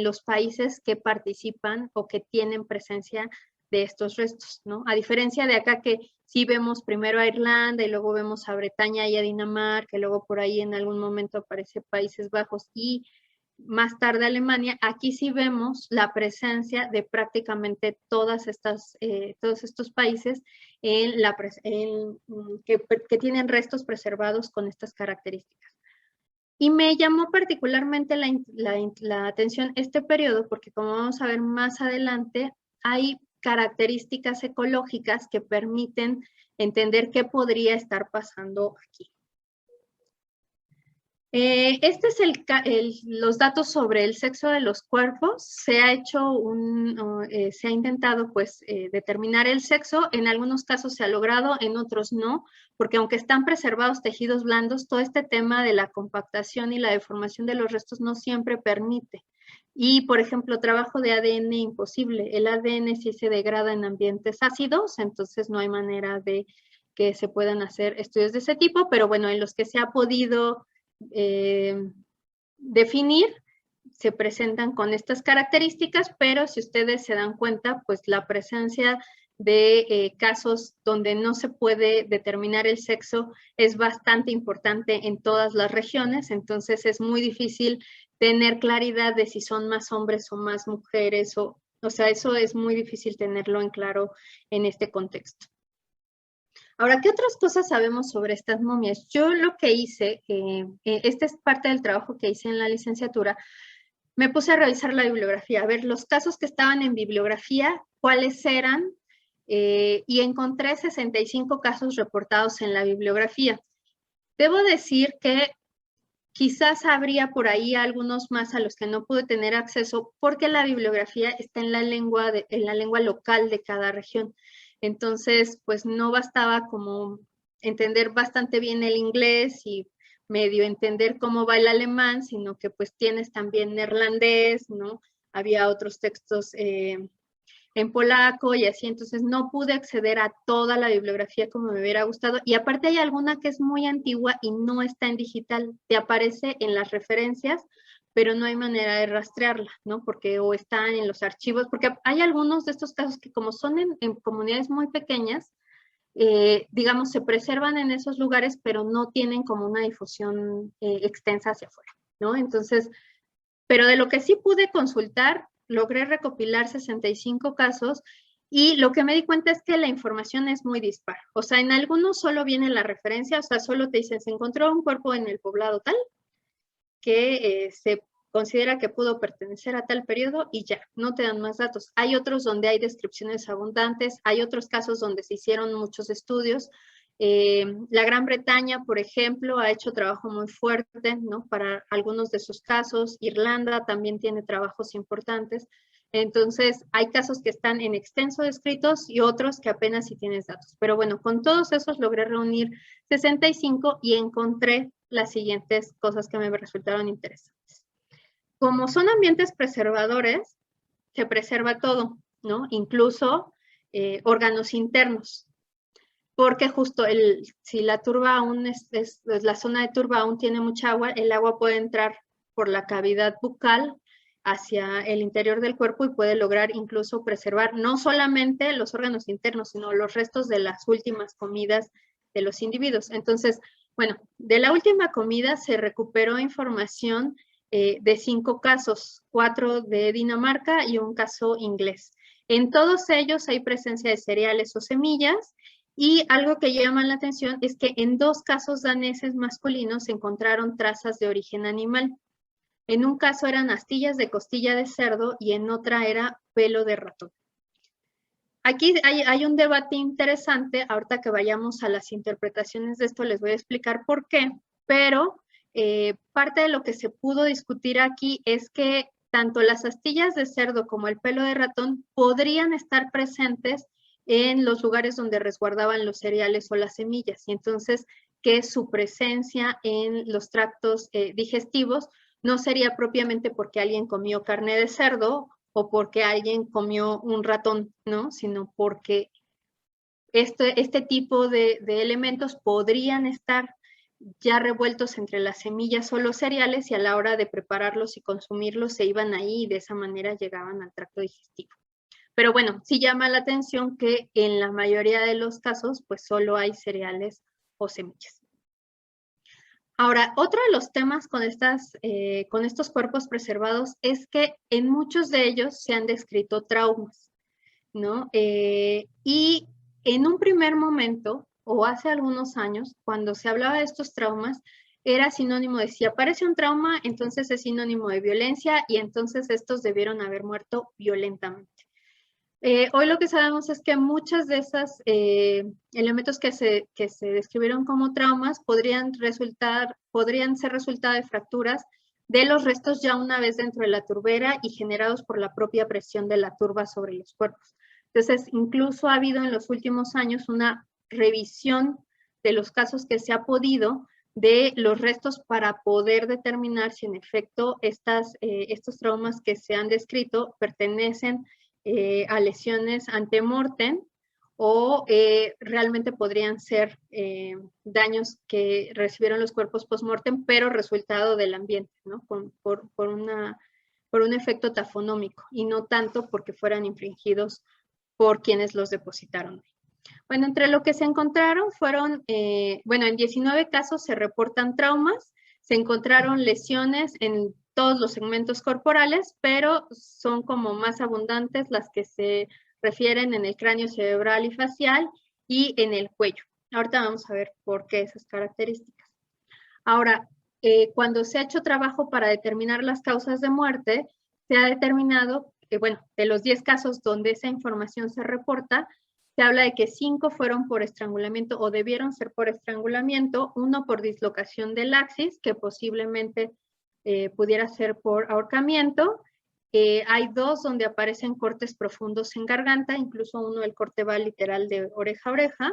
los países que participan o que tienen presencia de estos restos, ¿no? A diferencia de acá que sí vemos primero a Irlanda y luego vemos a Bretaña y a Dinamarca, y luego por ahí en algún momento aparece Países Bajos y más tarde Alemania, aquí sí vemos la presencia de prácticamente todos estos países que tienen restos preservados con estas características. Y me llamó particularmente la atención este periodo porque como vamos a ver más adelante, hay características ecológicas que permiten entender qué podría estar pasando aquí. Este es los datos sobre el sexo de los cuerpos. Se ha intentado pues determinar el sexo. En algunos casos se ha logrado, en otros no, porque aunque están preservados tejidos blandos, todo este tema de la compactación y la deformación de los restos no siempre permite. Y, por ejemplo, trabajo de ADN imposible. El ADN sí se degrada en ambientes ácidos, entonces no hay manera de que se puedan hacer estudios de ese tipo, pero bueno, en los que se ha podido definir, se presentan con estas características, pero si ustedes se dan cuenta, pues la presencia de casos donde no se puede determinar el sexo es bastante importante en todas las regiones, entonces es muy difícil tener claridad de si son más hombres o más mujeres, o sea, eso es muy difícil tenerlo en claro en este contexto. Ahora, ¿qué otras cosas sabemos sobre estas momias? Yo lo que hice, esta es parte del trabajo que hice en la licenciatura, me puse a revisar la bibliografía, a ver los casos que estaban en bibliografía, cuáles eran, y encontré 65 casos reportados en la bibliografía. Debo decir que quizás habría por ahí algunos más a los que no pude tener acceso porque la bibliografía está en la lengua local de cada región. Entonces, pues no bastaba como entender bastante bien el inglés y medio entender cómo va el alemán, sino que pues tienes también neerlandés, ¿no? Había otros textos en polaco y así, entonces no pude acceder a toda la bibliografía como me hubiera gustado. Y aparte hay alguna que es muy antigua y no está en digital, te aparece en las referencias, pero no hay manera de rastrearla, ¿no? Porque o están en los archivos, porque hay algunos de estos casos que como son en comunidades muy pequeñas, digamos, se preservan en esos lugares, pero no tienen como una difusión extensa hacia afuera, ¿no? Entonces, pero de lo que sí pude consultar, logré recopilar 65 casos y lo que me di cuenta es que la información es muy dispar. O sea, en algunos solo viene la referencia, o sea, solo te dicen, se encontró un cuerpo en el poblado tal, que se considera que pudo pertenecer a tal periodo y ya, no te dan más datos. Hay otros donde hay descripciones abundantes, hay otros casos donde se hicieron muchos estudios. La Gran Bretaña, por ejemplo, ha hecho trabajo muy fuerte, ¿no? Para algunos de sus casos. Irlanda también tiene trabajos importantes. Entonces, hay casos que están en extenso descritos y otros que apenas si tienes datos. Pero bueno, con todos esos logré reunir 65 y encontré las siguientes cosas que me resultaron interesantes. Como son ambientes preservadores, se preserva todo, ¿no? Incluso órganos internos. Porque justo si la turba aún la zona de turba aún tiene mucha agua, el agua puede entrar por la cavidad bucal hacia el interior del cuerpo y puede lograr incluso preservar no solamente los órganos internos, sino los restos de las últimas comidas de los individuos. Entonces, bueno, de la última comida se recuperó información de 5 casos, 4 de Dinamarca y un caso inglés. En todos ellos hay presencia de cereales o semillas. Y algo que llama la atención es que en 2 casos daneses masculinos se encontraron trazas de origen animal. En un caso eran astillas de costilla de cerdo y en otra era pelo de ratón. Aquí hay un debate interesante, ahorita que vayamos a las interpretaciones de esto les voy a explicar por qué, pero parte de lo que se pudo discutir aquí es que tanto las astillas de cerdo como el pelo de ratón podrían estar presentes en los lugares donde resguardaban los cereales o las semillas, y entonces que su presencia en los tractos digestivos no sería propiamente porque alguien comió carne de cerdo o porque alguien comió un ratón, ¿no? Sino porque este tipo de elementos podrían estar ya revueltos entre las semillas o los cereales y a la hora de prepararlos y consumirlos se iban ahí y de esa manera llegaban al tracto digestivo. Pero bueno, sí llama la atención que en la mayoría de los casos, pues solo hay cereales o semillas. Ahora, otro de los temas con estos cuerpos preservados es que en muchos de ellos se han descrito traumas, ¿no? Y en un primer momento, o hace algunos años, cuando se hablaba de estos traumas, era sinónimo de si aparece un trauma, entonces es sinónimo de violencia y entonces estos debieron haber muerto violentamente. Hoy lo que sabemos es que muchos de esos elementos que se describieron como traumas podrían ser resultado de fracturas de los restos ya una vez dentro de la turbera y generados por la propia presión de la turba sobre los cuerpos. Entonces, incluso ha habido en los últimos años una revisión de los casos que se ha podido de los restos para poder determinar si en efecto estos traumas que se han descrito pertenecen a lesiones antemortem o realmente podrían ser daños que recibieron los cuerpos postmortem, pero resultado del ambiente, ¿no? Por un efecto tafonómico y no tanto porque fueran infringidos por quienes los depositaron. Bueno, entre lo que se encontraron fueron, en 19 casos se reportan traumas, se encontraron lesiones en todos los segmentos corporales, pero son como más abundantes las que se refieren en el cráneo cerebral y facial y en el cuello. Ahorita vamos a ver por qué esas características. Ahora, cuando se ha hecho trabajo para determinar las causas de muerte, se ha determinado que, bueno, de los 10 casos donde esa información se reporta, se habla de que 5 fueron por estrangulamiento o debieron ser por estrangulamiento, 1 por dislocación del axis, que posiblemente pudiera ser por ahorcamiento. Hay 2 donde aparecen cortes profundos en garganta, incluso uno el corte va literal de oreja a oreja,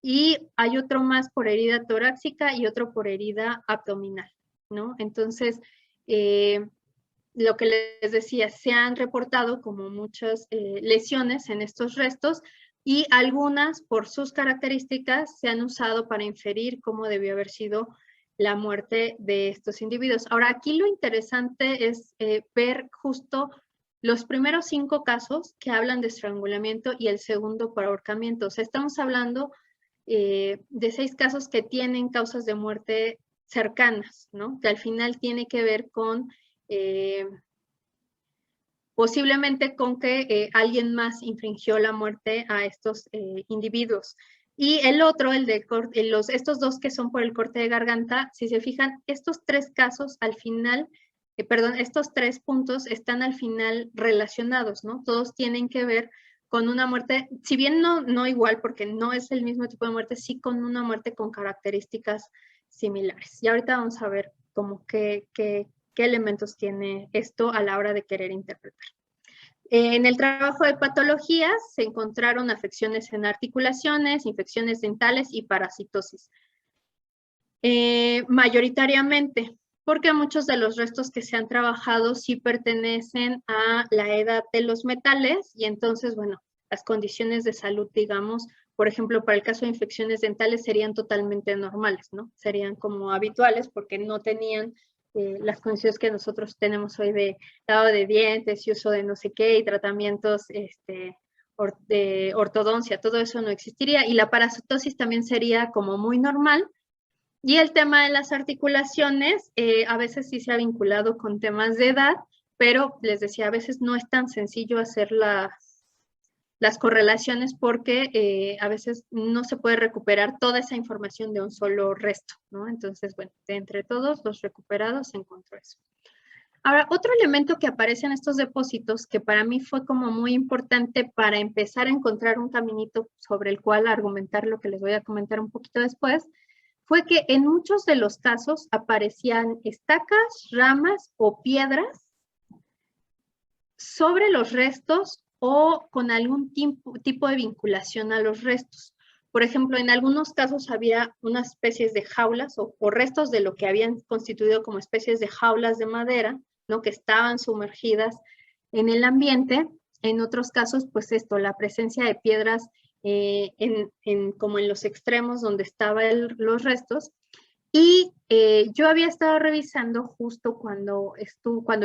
y hay otro más por herida torácica y otro por herida abdominal, ¿no? Entonces, lo que les decía, se han reportado como muchas lesiones en estos restos y algunas, por sus características, se han usado para inferir cómo debió haber sido la muerte de estos individuos. Ahora, aquí lo interesante es ver justo los primeros 5 casos que hablan de estrangulamiento y el segundo por ahorcamiento. O sea, estamos hablando de 6 casos que tienen causas de muerte cercanas, ¿no? Que al final tiene que ver con posiblemente con que alguien más infringió la muerte a estos individuos. Y el otro, estos 2 que son por el corte de garganta, si se fijan, estos 3 casos al final, estos 3 puntos están al final relacionados, ¿no? Todos tienen que ver con una muerte, si bien no igual, porque no es el mismo tipo de muerte, sí con una muerte con características similares. Y ahorita vamos a ver como qué elementos tiene esto a la hora de querer interpretar. En el trabajo de patologías se encontraron afecciones en articulaciones, infecciones dentales y parasitosis. Mayoritariamente, porque muchos de los restos que se han trabajado sí pertenecen a la edad de los metales y entonces, bueno, las condiciones de salud, digamos, por ejemplo, para el caso de infecciones dentales serían totalmente normales, ¿no? Serían como habituales porque no tenían las condiciones que nosotros tenemos hoy de lavado de dientes y uso de no sé qué y tratamientos de ortodoncia, todo eso no existiría. Y la parasitosis también sería como muy normal. Y el tema de las articulaciones a veces sí se ha vinculado con temas de edad, pero les decía, a veces no es tan sencillo hacer las correlaciones porque a veces no se puede recuperar toda esa información de un solo resto, ¿no? Entonces, bueno, de entre todos los recuperados se encontró eso. Ahora, otro elemento que aparece en estos depósitos, que para mí fue como muy importante para empezar a encontrar un caminito sobre el cual argumentar lo que les voy a comentar un poquito después, fue que en muchos de los casos aparecían estacas, ramas o piedras sobre los restos o con algún tipo de vinculación a los restos. Por ejemplo, en algunos casos había unas especies de jaulas o restos de lo que habían constituido como especies de jaulas de madera, ¿no? Que estaban sumergidas en el ambiente. En otros casos, pues esto, la presencia de piedras como en los extremos donde estaban los restos. Y yo había estado revisando justo cuando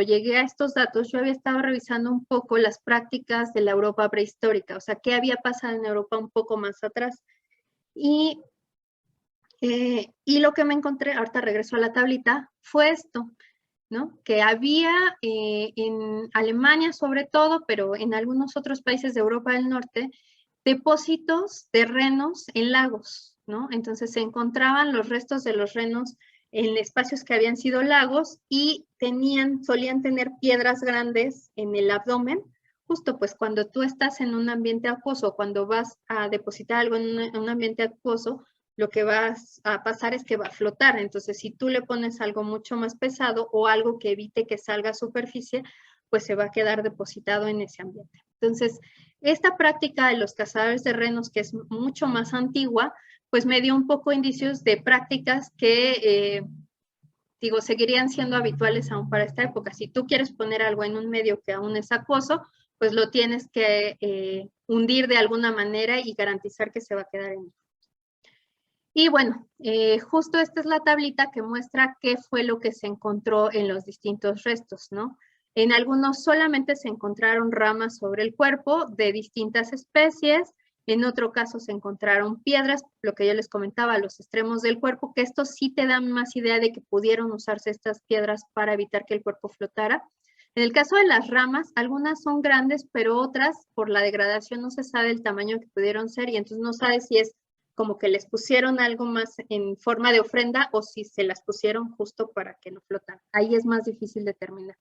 llegué a estos datos, yo había estado revisando un poco las prácticas de la Europa prehistórica, o sea, qué había pasado en Europa un poco más atrás. Y lo que me encontré, ahorita regreso a la tablita, fue esto, ¿no? Que había en Alemania sobre todo, pero en algunos otros países de Europa del Norte, depósitos de renos en lagos, ¿no? Entonces se encontraban los restos de los renos en espacios que habían sido lagos y solían tener piedras grandes en el abdomen. Justo pues cuando tú estás en un ambiente acuoso, cuando vas a depositar algo en un ambiente acuoso, lo que va a pasar es que va a flotar. Entonces, si tú le pones algo mucho más pesado o algo que evite que salga a superficie, pues se va a quedar depositado en ese ambiente. Entonces, esta práctica de los cazadores de renos, que es mucho más antigua, pues me dio un poco indicios de prácticas que, seguirían siendo habituales aún para esta época. Si tú quieres poner algo en un medio que aún es acuoso, pues lo tienes que hundir de alguna manera y garantizar que se va a quedar en él. Y bueno, justo esta es la tablita que muestra qué fue lo que se encontró en los distintos restos, ¿no? En algunos solamente se encontraron ramas sobre el cuerpo de distintas especies, en otro caso se encontraron piedras, lo que yo les comentaba, a los extremos del cuerpo, que esto sí te da más idea de que pudieron usarse estas piedras para evitar que el cuerpo flotara. En el caso de las ramas, algunas son grandes, pero otras, por la degradación, no se sabe el tamaño que pudieron ser y entonces no sabes si es como que les pusieron algo más en forma de ofrenda o si se las pusieron justo para que no flotaran. Ahí es más difícil determinar.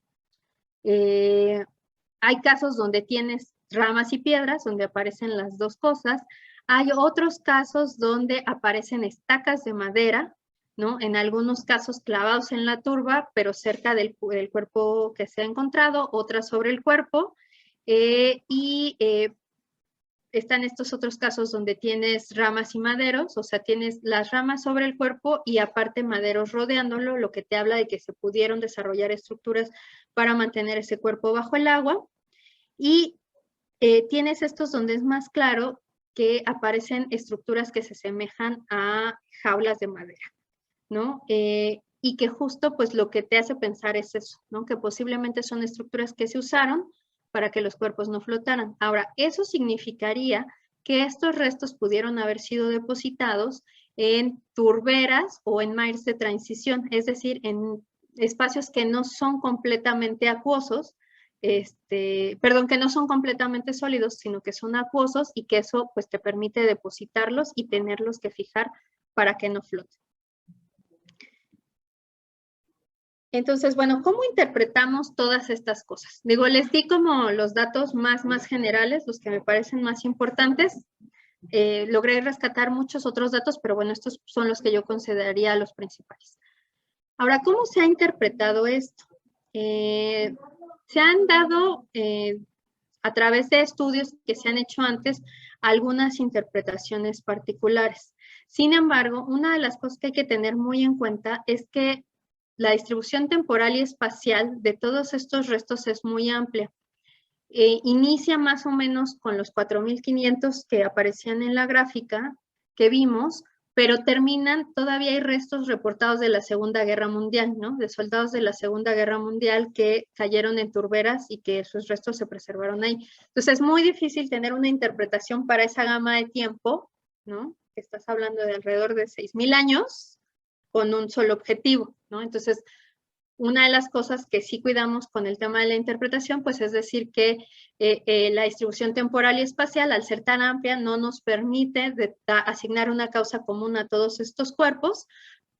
Hay casos donde tienes ramas y piedras, donde aparecen las dos cosas. Hay otros casos donde aparecen estacas de madera, ¿no? En algunos casos clavados en la turba, pero cerca del cuerpo que se ha encontrado, otras sobre el cuerpo. Están estos otros casos donde tienes ramas y maderos, o sea, tienes las ramas sobre el cuerpo y aparte maderos rodeándolo, lo que te habla de que se pudieron desarrollar estructuras para mantener ese cuerpo bajo el agua. Y tienes estos donde es más claro que aparecen estructuras que se asemejan a jaulas de madera, ¿no? Y que justo pues lo que te hace pensar es eso, ¿no? Que posiblemente son estructuras que se usaron para que los cuerpos no flotaran. Ahora, eso significaría que estos restos pudieron haber sido depositados en turberas o en mares de transición, es decir, en espacios que no son completamente acuosos, perdón, que no son completamente sólidos, sino que son acuosos y que eso pues te permite depositarlos y tenerlos que fijar para que no floten. Entonces, bueno, ¿cómo interpretamos todas estas cosas? Digo, les di como los datos más generales, los que me parecen más importantes. Logré rescatar muchos otros datos, pero bueno, estos son los que yo consideraría los principales. Ahora, ¿cómo se ha interpretado esto? Se han dado, a través de estudios que se han hecho antes, algunas interpretaciones particulares. Sin embargo, una de las cosas que hay que tener muy en cuenta es que la distribución temporal y espacial de todos estos restos es muy amplia. Inicia más o menos con los 4.500 que aparecían en la gráfica que vimos, pero terminan, todavía hay restos reportados de la Segunda Guerra Mundial, ¿no? De soldados de la Segunda Guerra Mundial que cayeron en turberas y que sus restos se preservaron ahí. Entonces es muy difícil tener una interpretación para esa gama de tiempo, ¿no? Estás hablando de alrededor de 6.000 años con un solo objetivo, ¿no? Entonces, una de las cosas que sí cuidamos con el tema de la interpretación, pues es decir que la distribución temporal y espacial, al ser tan amplia, no nos permite asignar una causa común a todos estos cuerpos,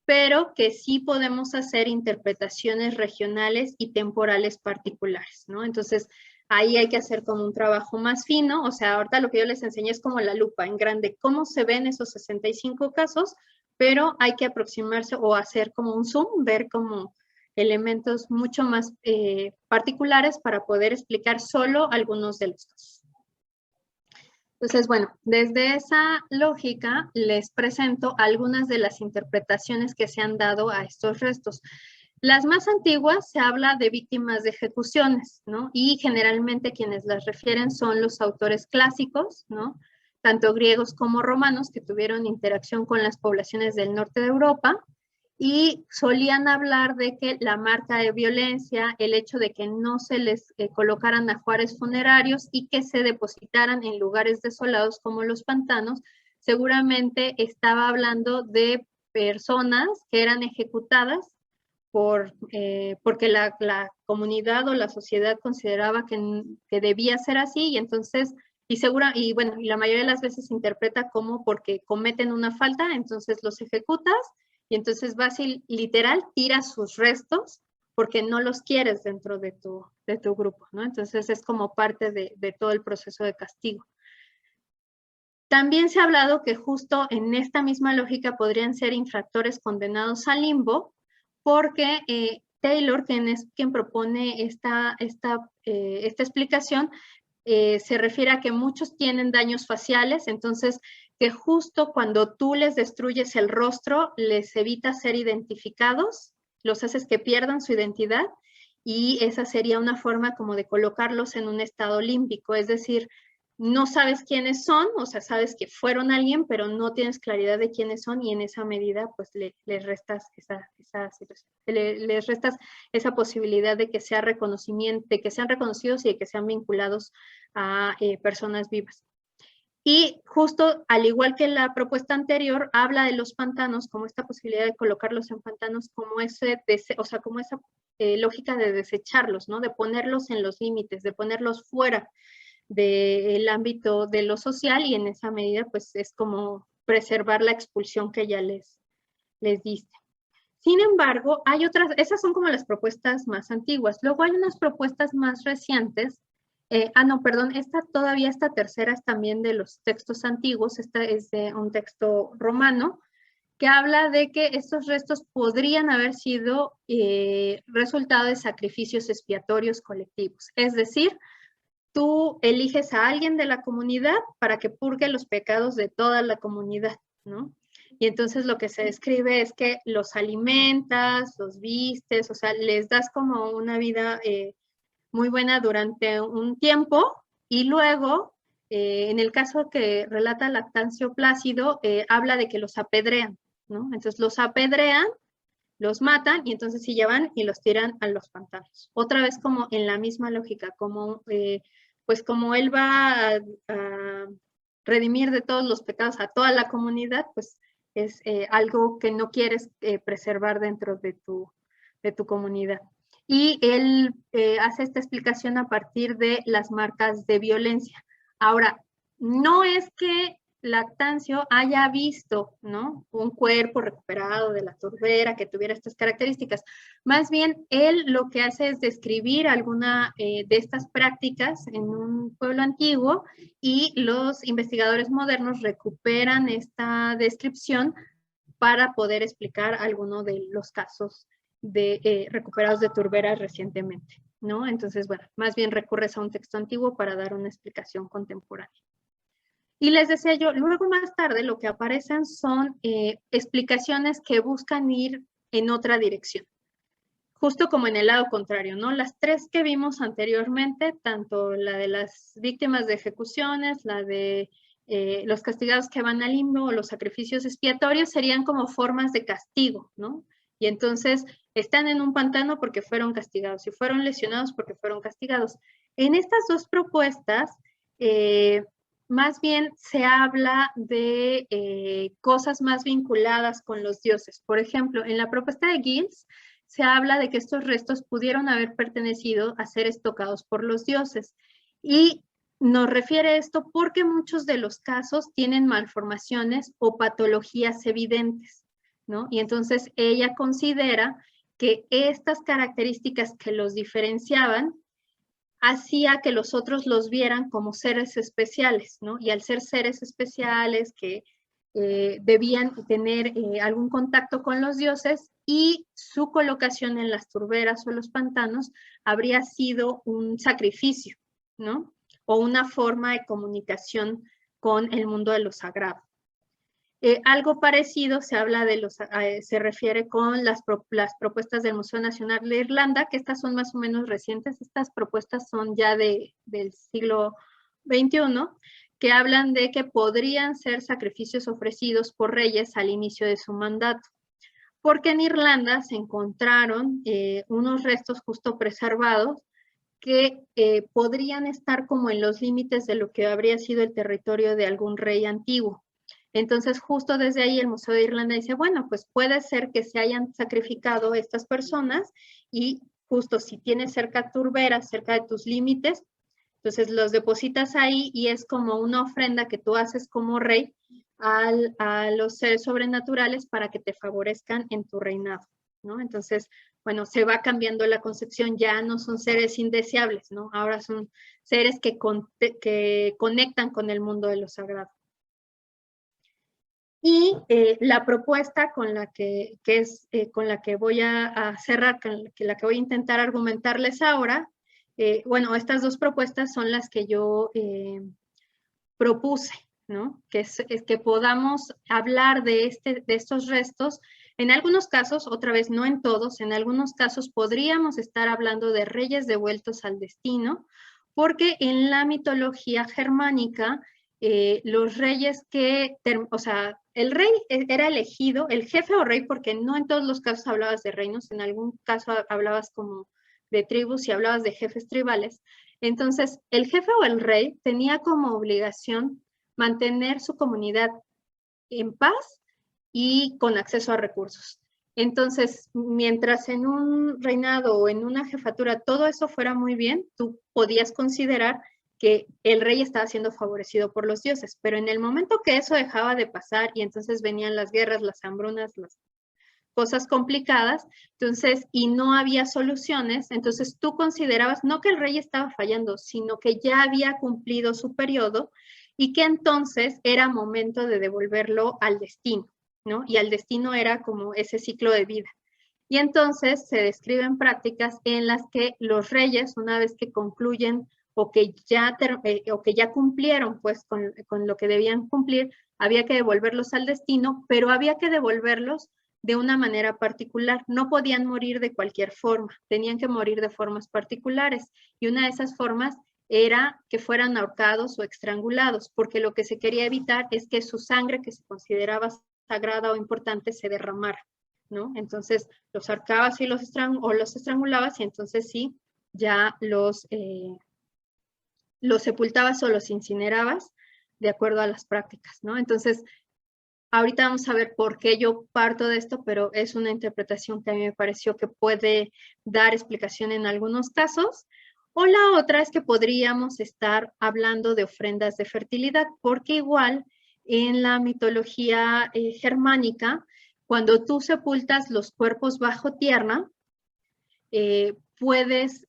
pero que sí podemos hacer interpretaciones regionales y temporales particulares, ¿no? Entonces, ahí hay que hacer como un trabajo más fino, o sea, ahorita lo que yo les enseñé es como la lupa en grande, cómo se ven esos 65 casos, pero hay que aproximarse o hacer como un zoom, ver como elementos mucho más particulares para poder explicar solo algunos de los casos. Entonces, bueno, desde esa lógica les presento algunas de las interpretaciones que se han dado a estos restos. Las más antiguas se habla de víctimas de ejecuciones, ¿no? Y generalmente quienes las refieren son los autores clásicos, ¿no? Tanto griegos como romanos que tuvieron interacción con las poblaciones del norte de Europa y solían hablar de que la marca de violencia, el hecho de que no se les colocaran ajuares funerarios y que se depositaran en lugares desolados como los pantanos, seguramente estaba hablando de personas que eran ejecutadas porque la comunidad o la sociedad consideraba que debía ser así y entonces, y bueno, y la mayoría de las veces se interpreta como porque cometen una falta, entonces los ejecutas y entonces vas y literal tiras sus restos porque no los quieres dentro de tu grupo, ¿no? Entonces es como parte de todo el proceso de castigo. También se ha hablado que justo en esta misma lógica podrían ser infractores condenados al limbo, porque Taylor, quien propone esta explicación, se refiere a que muchos tienen daños faciales, entonces que justo cuando tú les destruyes el rostro, les evitas ser identificados, los haces que pierdan su identidad, y esa sería una forma como de colocarlos en un estado límbico, es decir, no sabes quiénes son, o sea, sabes que fueron alguien, pero no tienes claridad de quiénes son y en esa medida, pues, les restas les restas esa posibilidad de que sea reconocimiento, de que sean reconocidos y de que sean vinculados a personas vivas. Y justo, al igual que la propuesta anterior, habla de los pantanos, como esta posibilidad de colocarlos en pantanos, como como esa lógica de desecharlos, ¿no? De ponerlos en los límites, de ponerlos fuera del ámbito de lo social y en esa medida pues es como preservar la expulsión que ya les diste. Sin embargo, hay otras, esas son como las propuestas más antiguas. Luego hay unas propuestas más recientes. No, perdón, esta tercera es también de los textos antiguos. Esta es de un texto romano que habla de que estos restos podrían haber sido resultado de sacrificios expiatorios colectivos. Es decir, tú eliges a alguien de la comunidad para que purgue los pecados de toda la comunidad, ¿no? Y entonces lo que se describe es que los alimentas, los vistes, o sea, les das como una vida muy buena durante un tiempo y luego, en el caso que relata Lactancio Plácido, habla de que los apedrean, ¿no? Entonces los apedrean, los matan y entonces sí llevan y los tiran a los pantanos. Otra vez como en la misma lógica, como pues como él va a redimir de todos los pecados a toda la comunidad, pues es algo que no quieres preservar dentro de tu comunidad. Y él hace esta explicación a partir de las marcas de violencia. Ahora, no es que Lactancio haya visto, ¿no?, un cuerpo recuperado de la turbera que tuviera estas características. Más bien, él lo que hace es describir alguna de estas prácticas en un pueblo antiguo y los investigadores modernos recuperan esta descripción para poder explicar alguno de los casos de recuperados de turberas recientemente, ¿no? Entonces, bueno, más bien recurres a un texto antiguo para dar una explicación contemporánea. Y les decía yo, luego más tarde lo que aparecen son explicaciones que buscan ir en otra dirección, justo como en el lado contrario, ¿no? Las tres que vimos anteriormente, tanto la de las víctimas de ejecuciones, la de los castigados que van al limbo o los sacrificios expiatorios, serían como formas de castigo, ¿no? Y entonces están en un pantano porque fueron castigados y fueron lesionados porque fueron castigados. En estas dos propuestas, más bien se habla de cosas más vinculadas con los dioses. Por ejemplo, en la propuesta de Giles se habla de que estos restos pudieron haber pertenecido a seres tocados por los dioses. Y nos refiere esto porque muchos de los casos tienen malformaciones o patologías evidentes, ¿no? Y entonces ella considera que estas características que los diferenciaban hacía que los otros los vieran como seres especiales, ¿no? Y al ser seres especiales que debían tener algún contacto con los dioses y su colocación en las turberas o los pantanos habría sido un sacrificio, ¿no? O una forma de comunicación con el mundo de lo sagrado. Algo parecido se habla de se refiere con las propuestas del Museo Nacional de Irlanda, que estas son más o menos recientes. Estas propuestas son ya del siglo XXI, que hablan de que podrían ser sacrificios ofrecidos por reyes al inicio de su mandato. Porque en Irlanda se encontraron unos restos justo preservados que podrían estar como en los límites de lo que habría sido el territorio de algún rey antiguo. Entonces, justo desde ahí el Museo de Irlanda dice, bueno, pues puede ser que se hayan sacrificado estas personas y justo si tienes cerca turberas, cerca de tus límites, entonces los depositas ahí y es como una ofrenda que tú haces como rey a los seres sobrenaturales para que te favorezcan en tu reinado, ¿no? Entonces, bueno, se va cambiando la concepción, ya no son seres indeseables, ¿no? Ahora son seres que conectan con el mundo de lo sagrado. Y la propuesta con la que voy a cerrar, con la que voy a intentar argumentarles ahora, bueno, estas dos propuestas son las que yo propuse, ¿no? Que es que podamos hablar de estos restos. En algunos casos, otra vez no en todos, en algunos casos podríamos estar hablando de reyes devueltos al destino, porque en la mitología germánica, los reyes o sea, el rey era elegido, el jefe o rey, porque no en todos los casos hablabas de reinos, en algún caso hablabas como de tribus y hablabas de jefes tribales. Entonces, el jefe o el rey tenía como obligación mantener su comunidad en paz y con acceso a recursos. Entonces, mientras en un reinado o en una jefatura todo eso fuera muy bien, tú podías considerar que el rey estaba siendo favorecido por los dioses, pero en el momento que eso dejaba de pasar y entonces venían las guerras, las hambrunas, las cosas complicadas, entonces, y no había soluciones, entonces tú considerabas no que el rey estaba fallando, sino que ya había cumplido su periodo y que entonces era momento de devolverlo al destino, ¿no? Y al destino era como ese ciclo de vida. Y entonces se describen prácticas en las que los reyes, una vez que concluyen o que ya cumplieron pues con lo que debían cumplir, había que devolverlos al destino, pero había que devolverlos de una manera particular. No podían morir de cualquier forma, tenían que morir de formas particulares. Y una de esas formas era que fueran ahorcados o estrangulados, porque lo que se quería evitar es que su sangre, que se consideraba sagrada o importante, se derramara, ¿no? Entonces los ahorcabas y los estrangulabas y entonces sí, ya los sepultabas o los incinerabas de acuerdo a las prácticas, ¿no? Entonces, ahorita vamos a ver por qué yo parto de esto, pero es una interpretación que a mí me pareció que puede dar explicación en algunos casos. O la otra es que podríamos estar hablando de ofrendas de fertilidad, porque igual en la mitología germánica, cuando tú sepultas los cuerpos bajo tierra, puedes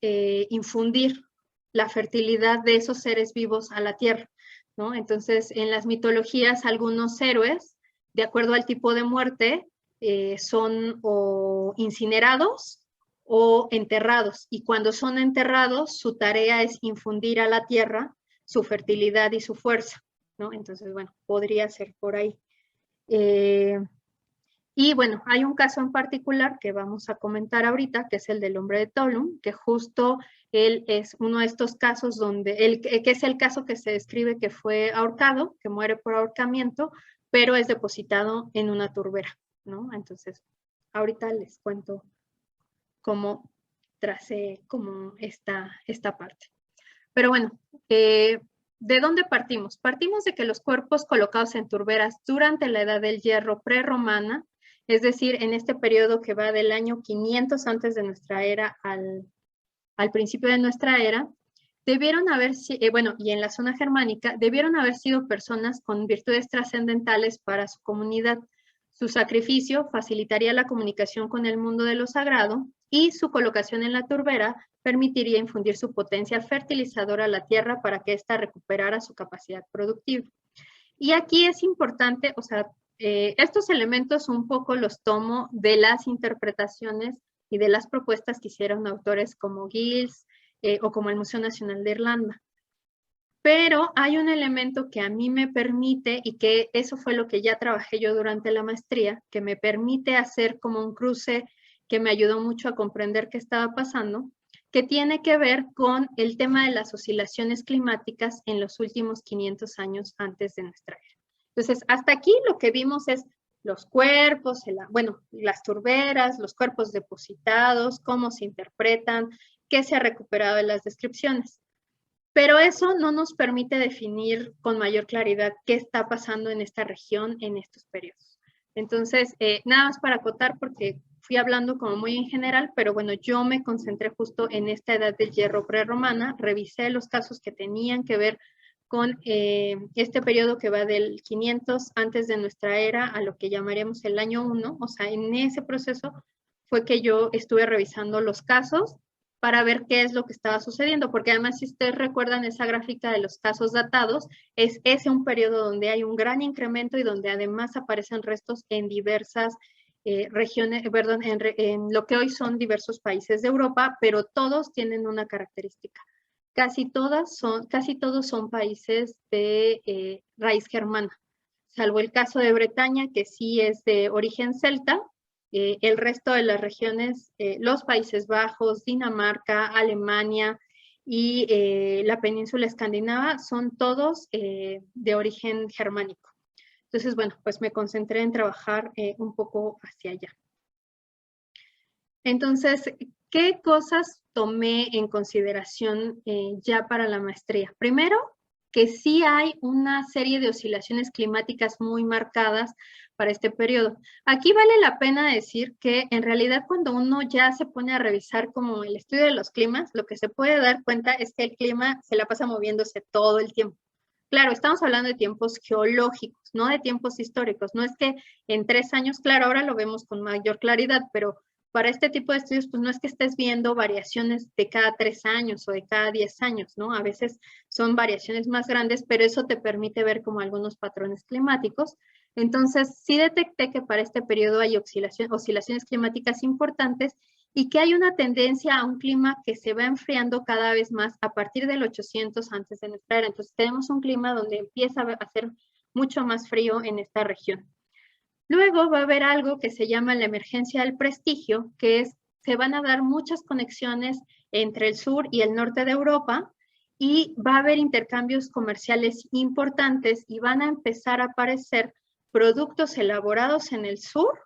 infundir la fertilidad de esos seres vivos a la tierra, ¿no? Entonces, en las mitologías, algunos héroes, de acuerdo al tipo de muerte, son o incinerados o enterrados. Y cuando son enterrados, su tarea es infundir a la tierra su fertilidad y su fuerza, ¿no? Entonces, bueno, podría ser por ahí. Y bueno, hay un caso en particular que vamos a comentar ahorita, que es el del hombre de Tolum, que justo él es uno de estos casos que es el caso que se describe que fue ahorcado, que muere por ahorcamiento, pero es depositado en una turbera, ¿no? Entonces, ahorita les cuento cómo tracé como esta parte. Pero bueno, ¿de dónde partimos? Partimos de que los cuerpos colocados en turberas durante la Edad del Hierro prerromana, es decir, en este periodo que va del año 500 antes de nuestra era al principio de nuestra era, debieron haber, bueno, y en la zona germánica, debieron haber sido personas con virtudes trascendentales para su comunidad. Su sacrificio facilitaría la comunicación con el mundo de lo sagrado y su colocación en la turbera permitiría infundir su potencia fertilizadora a la tierra para que ésta recuperara su capacidad productiva. Y aquí es importante, o sea, estos elementos un poco los tomo de las interpretaciones y de las propuestas que hicieron autores como Giles o como el Museo Nacional de Irlanda. Pero hay un elemento que a mí me permite, y que eso fue lo que ya trabajé yo durante la maestría, que me permite hacer como un cruce que me ayudó mucho a comprender qué estaba pasando, que tiene que ver con el tema de las oscilaciones climáticas en los últimos 500 años antes de nuestra era. Entonces, hasta aquí lo que vimos es los cuerpos, bueno, las turberas, los cuerpos depositados, cómo se interpretan, qué se ha recuperado de las descripciones. Pero eso no nos permite definir con mayor claridad qué está pasando en esta región en estos periodos. Entonces, nada más para acotar, porque fui hablando como muy en general, pero bueno, yo me concentré justo en esta edad del hierro prerromana, revisé los casos que tenían que ver con este periodo que va del 500 antes de nuestra era a lo que llamaríamos el año 1, o sea, en ese proceso fue que yo estuve revisando los casos para ver qué es lo que estaba sucediendo, porque además si ustedes recuerdan esa gráfica de los casos datados, es ese un periodo donde hay un gran incremento y donde además aparecen restos en diversas regiones, perdón, en lo que hoy son diversos países de Europa, pero todos tienen una característica. Casi todos son países de raíz germana, salvo el caso de Bretaña, que sí es de origen celta. El resto de las regiones, los Países Bajos, Dinamarca, Alemania y la península escandinava son todos de origen germánico. Entonces, bueno, pues me concentré en trabajar un poco hacia allá. Entonces, ¿qué cosas tomé en consideración ya para la maestría? Primero, que sí hay una serie de oscilaciones climáticas muy marcadas para este periodo. Aquí vale la pena decir que en realidad cuando uno ya se pone a revisar como el estudio de los climas, lo que se puede dar cuenta es que el clima se la pasa moviéndose todo el tiempo. Claro, estamos hablando de tiempos geológicos, no de tiempos históricos. No es que en 3 años, claro, ahora lo vemos con mayor claridad, pero para este tipo de estudios, pues no es que estés viendo variaciones de cada 3 años o de cada 10 años, ¿no? A veces son variaciones más grandes, pero eso te permite ver como algunos patrones climáticos. Entonces, sí detecté que para este periodo hay oscilaciones climáticas importantes y que hay una tendencia a un clima que se va enfriando cada vez más a partir del 800 antes de nuestra era. Entonces, tenemos un clima donde empieza a hacer mucho más frío en esta región. Luego va a haber algo que se llama la emergencia del prestigio, que es, se van a dar muchas conexiones entre el sur y el norte de Europa y va a haber intercambios comerciales importantes y van a empezar a aparecer productos elaborados en el sur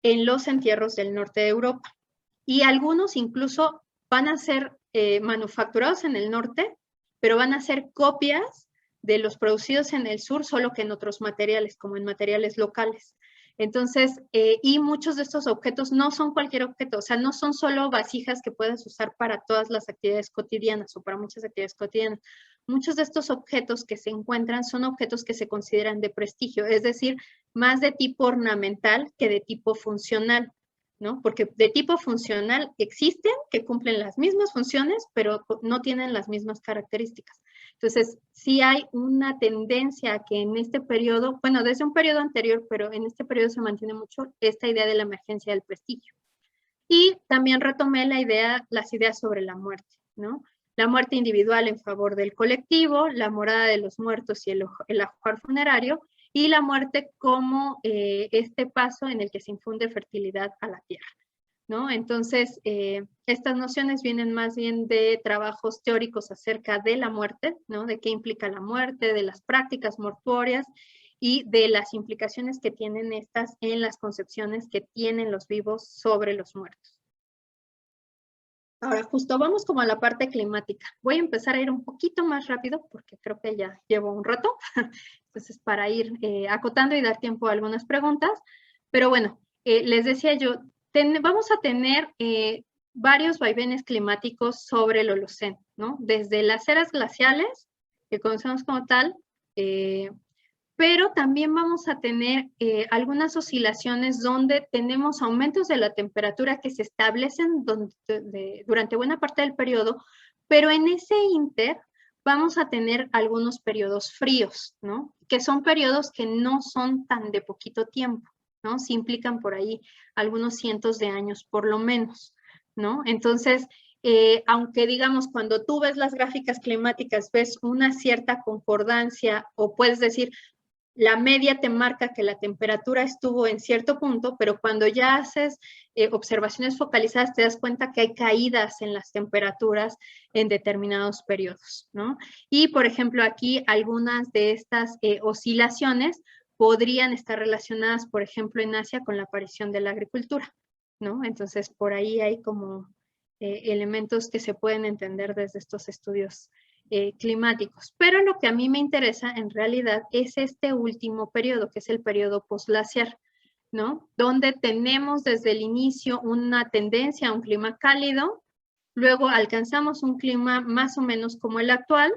en los entierros del norte de Europa. Y algunos incluso van a ser manufacturados en el norte, pero van a ser copias de los producidos en el sur, solo que en otros materiales, como en materiales locales. Entonces, y muchos de estos objetos no son cualquier objeto, o sea, no son solo vasijas que puedes usar para todas las actividades cotidianas o para muchas actividades cotidianas. Muchos de estos objetos que se encuentran son objetos que se consideran de prestigio, es decir, más de tipo ornamental que de tipo funcional, ¿no? Porque de tipo funcional existen que cumplen las mismas funciones, pero no tienen las mismas características. Entonces, sí hay una tendencia a que en este periodo, bueno, desde un periodo anterior, pero en este periodo se mantiene mucho esta idea de la emergencia del prestigio. Y también retomé las ideas sobre la muerte, ¿no? La muerte individual en favor del colectivo, la morada de los muertos y el ajuar funerario, y la muerte como este paso en el que se infunde fertilidad a la tierra, ¿no? Entonces, estas nociones vienen más bien de trabajos teóricos acerca de la muerte, ¿no? De qué implica la muerte, de las prácticas mortuorias y de las implicaciones que tienen estas en las concepciones que tienen los vivos sobre los muertos. Ahora, justo vamos como a la parte climática. Voy a empezar a ir un poquito más rápido porque creo que ya llevo un rato. Entonces, para ir acotando y dar tiempo a algunas preguntas. Pero bueno, les decía yo, vamos a tener varios vaivenes climáticos sobre el Holoceno, ¿no? Desde las eras glaciales, que conocemos como tal, pero también vamos a tener algunas oscilaciones donde tenemos aumentos de la temperatura que se establecen durante buena parte del periodo, pero en ese inter vamos a tener algunos periodos fríos, ¿no? Que son periodos que no son tan de poquito tiempo, ¿no? Se implican por ahí algunos cientos de años por lo menos, ¿no? Entonces, aunque digamos, cuando tú ves las gráficas climáticas, ves una cierta concordancia o puedes decir, la media te marca que la temperatura estuvo en cierto punto, pero cuando ya haces observaciones focalizadas te das cuenta que hay caídas en las temperaturas en determinados periodos, ¿no? Y, por ejemplo, aquí algunas de estas oscilaciones podrían estar relacionadas, por ejemplo, en Asia con la aparición de la agricultura, ¿no? Entonces, por ahí hay como elementos que se pueden entender desde estos estudios climáticos. Pero lo que a mí me interesa en realidad es este último periodo, que es el periodo postglaciar, ¿no? Donde tenemos desde el inicio una tendencia a un clima cálido, luego alcanzamos un clima más o menos como el actual,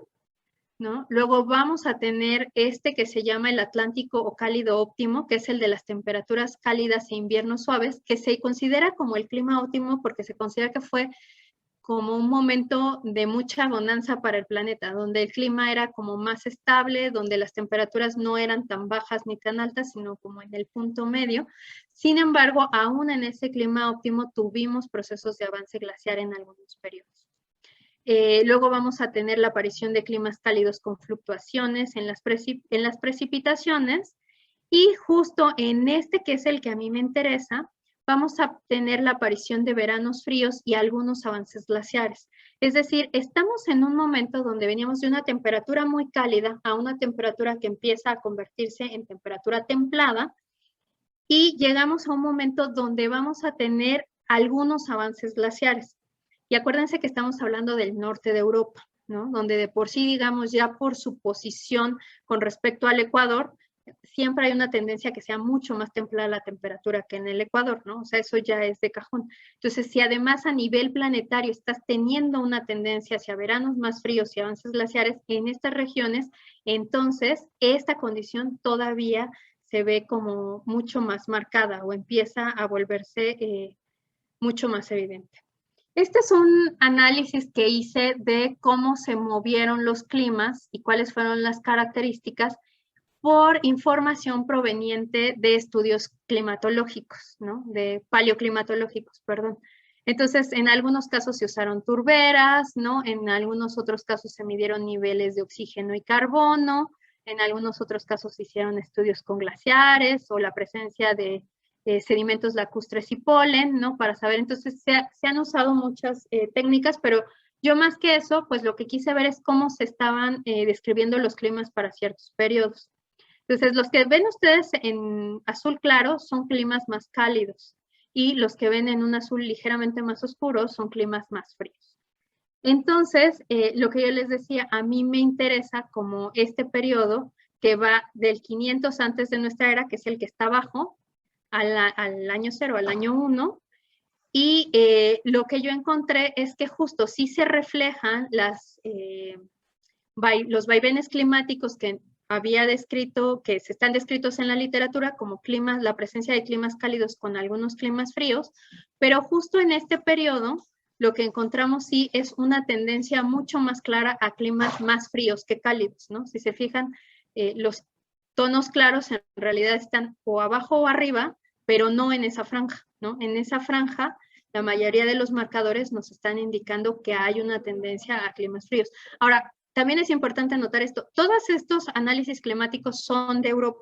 ¿no? Luego vamos a tener este que se llama el Atlántico o cálido óptimo, que es el de las temperaturas cálidas e inviernos suaves, que se considera como el clima óptimo porque se considera que fue como un momento de mucha bonanza para el planeta, donde el clima era como más estable, donde las temperaturas no eran tan bajas ni tan altas, sino como en el punto medio. Sin embargo, aún en ese clima óptimo tuvimos procesos de avance glaciar en algunos periodos. Luego vamos a tener la aparición de climas cálidos con fluctuaciones en las precipitaciones y justo en este que es el que a mí me interesa, vamos a tener la aparición de veranos fríos y algunos avances glaciares. Es decir, estamos en un momento donde veníamos de una temperatura muy cálida a una temperatura que empieza a convertirse en temperatura templada y llegamos a un momento donde vamos a tener algunos avances glaciares. Y acuérdense que estamos hablando del norte de Europa, ¿no? Donde de por sí, digamos, ya por su posición con respecto al Ecuador, siempre hay una tendencia a que sea mucho más templada la temperatura que en el Ecuador, ¿no? O sea, eso ya es de cajón. Entonces, si además a nivel planetario estás teniendo una tendencia hacia veranos más fríos y avances glaciares en estas regiones, entonces esta condición todavía se ve como mucho más marcada o empieza a volverse mucho más evidente. Este es un análisis que hice de cómo se movieron los climas y cuáles fueron las características por información proveniente de estudios climatológicos, ¿no? De paleoclimatológicos, perdón. Entonces, en algunos casos se usaron turberas, ¿no? En algunos otros casos se midieron niveles de oxígeno y carbono, en algunos otros casos se hicieron estudios con glaciares o la presencia de sedimentos lacustres y polen, ¿no? Para saber, entonces se han usado muchas técnicas, pero yo más que eso, pues lo que quise ver es cómo se estaban describiendo los climas para ciertos periodos. Entonces, los que ven ustedes en azul claro son climas más cálidos y los que ven en un azul ligeramente más oscuro son climas más fríos. Entonces, lo que yo les decía, a mí me interesa como este periodo que va del 500 antes de nuestra era, que es el que está abajo, al año 0, al año 1, y lo que yo encontré es que justo sí se reflejan los vaivenes climáticos que había descrito, que se están descritos en la literatura como climas, la presencia de climas cálidos con algunos climas fríos, pero justo en este periodo lo que encontramos sí es una tendencia mucho más clara a climas más fríos que cálidos, ¿no? Si se fijan, los tonos claros en realidad están o abajo o arriba, pero no en esa franja, ¿no? En esa franja, la mayoría de los marcadores nos están indicando que hay una tendencia a climas fríos. Ahora, también es importante anotar esto, todos estos análisis climáticos son de Europa,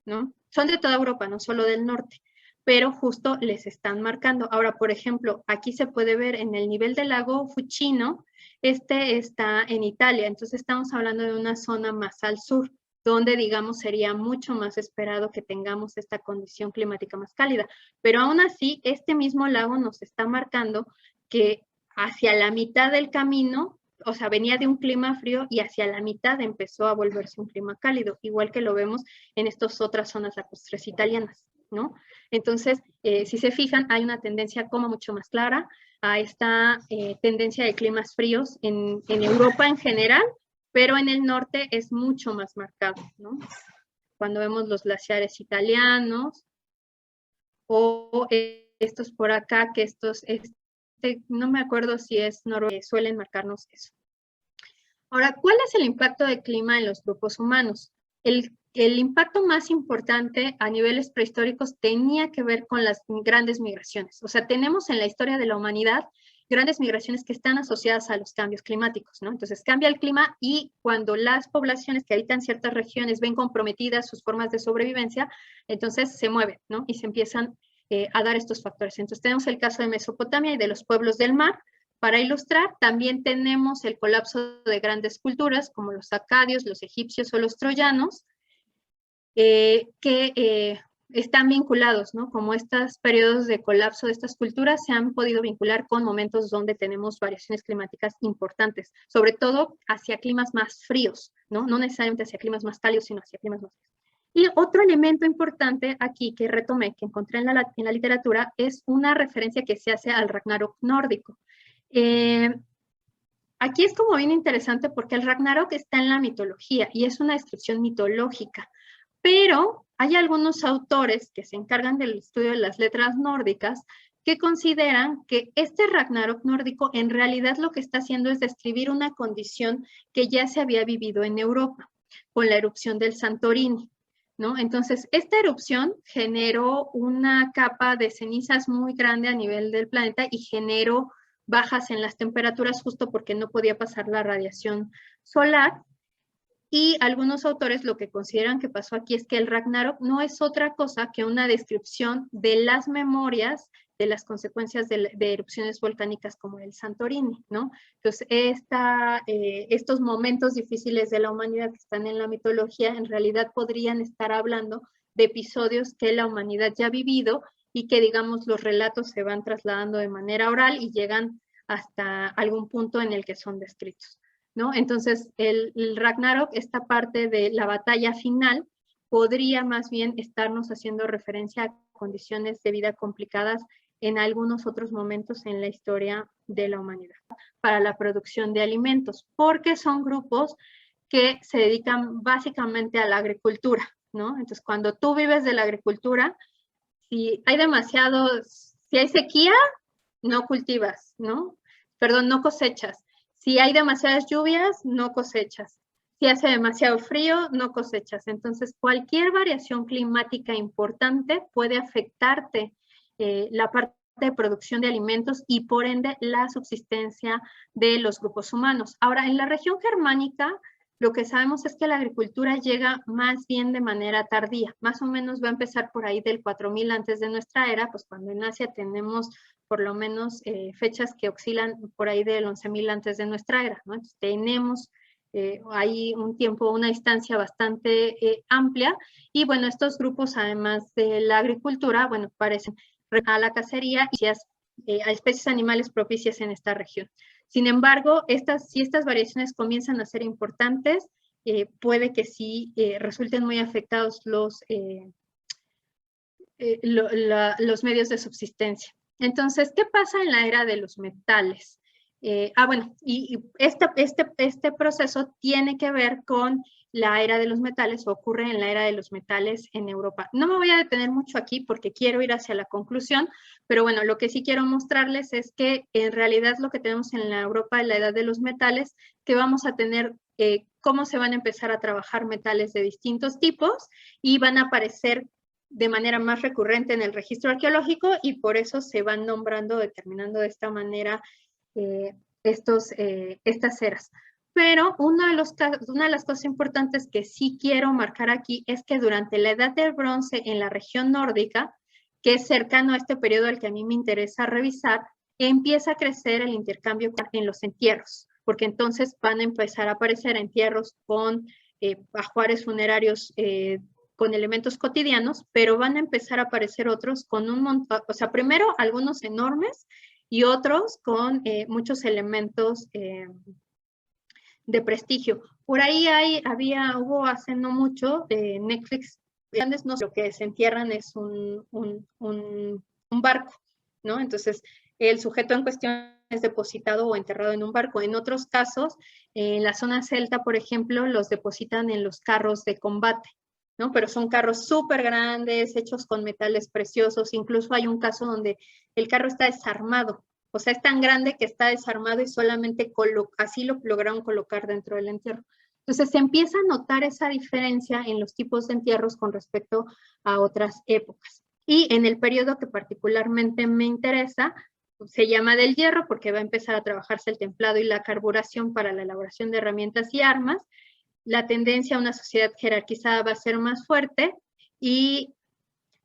¿no? Son de toda Europa, no solo del norte, pero justo les están marcando. Ahora, por ejemplo, aquí se puede ver en el nivel del lago Fucino, este está en Italia, entonces estamos hablando de una zona más al sur, donde, digamos, sería mucho más esperado que tengamos esta condición climática más cálida. Pero aún así, este mismo lago nos está marcando que hacia la mitad del camino, o sea, venía de un clima frío y hacia la mitad empezó a volverse un clima cálido, igual que lo vemos en estas otras zonas lacustres italianas, ¿no? Entonces, si se fijan, hay una tendencia como mucho más clara a esta tendencia de climas fríos en Europa en general, pero en el norte es mucho más marcado, ¿no? Cuando vemos los glaciares italianos o estos por acá, que estos, no me acuerdo si es Noruega, suelen marcarnos eso. Ahora, ¿cuál es el impacto del clima en los grupos humanos? El impacto más importante a niveles prehistóricos tenía que ver con las grandes migraciones. O sea, tenemos en la historia de la humanidad grandes migraciones que están asociadas a los cambios climáticos, ¿no? Entonces cambia el clima y cuando las poblaciones que habitan ciertas regiones ven comprometidas sus formas de sobrevivencia, entonces se mueven, ¿no? Y se empiezan a dar estos factores. Entonces tenemos el caso de Mesopotamia y de los pueblos del mar. Para ilustrar, también tenemos el colapso de grandes culturas como los acadios, los egipcios o los troyanos, que están vinculados, ¿no? Como estos periodos de colapso de estas culturas se han podido vincular con momentos donde tenemos variaciones climáticas importantes, sobre todo hacia climas más fríos, ¿no? No necesariamente hacia climas más cálidos, sino hacia climas más fríos. Y otro elemento importante aquí que retomé, que encontré en la literatura, es una referencia que se hace al Ragnarok nórdico. Aquí es como bien interesante porque el Ragnarok está en la mitología y es una descripción mitológica, pero hay algunos autores que se encargan del estudio de las letras nórdicas que consideran que este Ragnarok nórdico en realidad lo que está haciendo es describir una condición que ya se había vivido en Europa con la erupción del Santorini, ¿no? Entonces, esta erupción generó una capa de cenizas muy grande a nivel del planeta y generó bajas en las temperaturas justo porque no podía pasar la radiación solar. Y algunos autores lo que consideran que pasó aquí es que el Ragnarok no es otra cosa que una descripción de las memorias de las consecuencias de erupciones volcánicas como el Santorini, ¿no? Entonces, estos momentos difíciles de la humanidad que están en la mitología en realidad podrían estar hablando de episodios que la humanidad ya ha vivido y que, digamos, los relatos se van trasladando de manera oral y llegan hasta algún punto en el que son descritos. ¿no? Entonces, el Ragnarok, esta parte de la batalla final, podría más bien estarnos haciendo referencia a condiciones de vida complicadas en algunos otros momentos en la historia de la humanidad para la producción de alimentos, porque son grupos que se dedican básicamente a la agricultura, ¿no? Entonces, cuando tú vives de la agricultura, si hay sequía, no cultivas, ¿no? Perdón, no cosechas. Si hay demasiadas lluvias, no cosechas. Si hace demasiado frío, no cosechas. Entonces, cualquier variación climática importante puede afectarte la parte de producción de alimentos y por ende la subsistencia de los grupos humanos. Ahora, en la región germánica, lo que sabemos es que la agricultura llega más bien de manera tardía, más o menos va a empezar por ahí del 4000 antes de nuestra era, pues cuando en Asia tenemos por lo menos fechas que oscilan por ahí del 11.000 antes de nuestra era, ¿no? Entonces, tenemos ahí un tiempo, una distancia bastante amplia, y bueno, estos grupos además de la agricultura, bueno, parecen a la cacería y a especies animales propicias en esta región. Sin embargo, si estas variaciones comienzan a ser importantes, puede que sí resulten muy afectados los medios de subsistencia. Entonces, ¿qué pasa en la era de los metales? Bueno, y este proceso tiene que ver con la era de los metales, o ocurre en la era de los metales en Europa. No me voy a detener mucho aquí porque quiero ir hacia la conclusión, pero bueno, lo que sí quiero mostrarles es que en realidad lo que tenemos en la Europa de la edad de los metales, que vamos a tener cómo se van a empezar a trabajar metales de distintos tipos y van a aparecer de manera más recurrente en el registro arqueológico, y por eso se van nombrando, determinando de esta manera estas eras. Pero una de las cosas importantes que sí quiero marcar aquí es que durante la Edad del Bronce en la región nórdica, que es cercano a este periodo al que a mí me interesa revisar, empieza a crecer el intercambio en los entierros, porque entonces van a empezar a aparecer entierros con ajuares funerarios con elementos cotidianos, pero van a empezar a aparecer otros con un montón, o sea, primero algunos enormes y otros con muchos elementos de prestigio. Por ahí hubo hace no mucho Netflix, no sé, lo que se entierran es un barco, ¿no? Entonces, el sujeto en cuestión es depositado o enterrado en un barco. En otros casos, en la zona celta, por ejemplo, los depositan en los carros de combate, ¿no? Pero son carros súper grandes, hechos con metales preciosos. Incluso hay un caso donde el carro está desarmado. O sea, es tan grande que está desarmado y solamente así lo lograron colocar dentro del entierro. Entonces, se empieza a notar esa diferencia en los tipos de entierros con respecto a otras épocas. Y en el periodo que particularmente me interesa, se llama del hierro porque va a empezar a trabajarse el templado y la carburación para la elaboración de herramientas y armas. La tendencia a una sociedad jerarquizada va a ser más fuerte y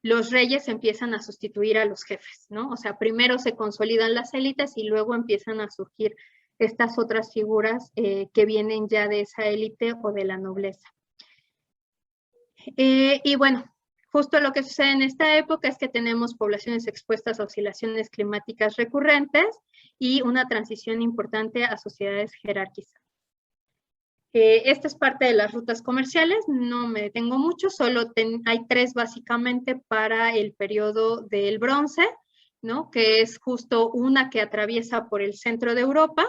los reyes empiezan a sustituir a los jefes, ¿no? O sea, primero se consolidan las élites y luego empiezan a surgir estas otras figuras que vienen ya de esa élite o de la nobleza. Y bueno, justo lo que sucede en esta época es que tenemos poblaciones expuestas a oscilaciones climáticas recurrentes y una transición importante a sociedades jerarquizadas. Esta es parte de las rutas comerciales, no me detengo mucho, solo hay tres básicamente para el periodo del bronce, ¿no? Que es justo una que atraviesa por el centro de Europa,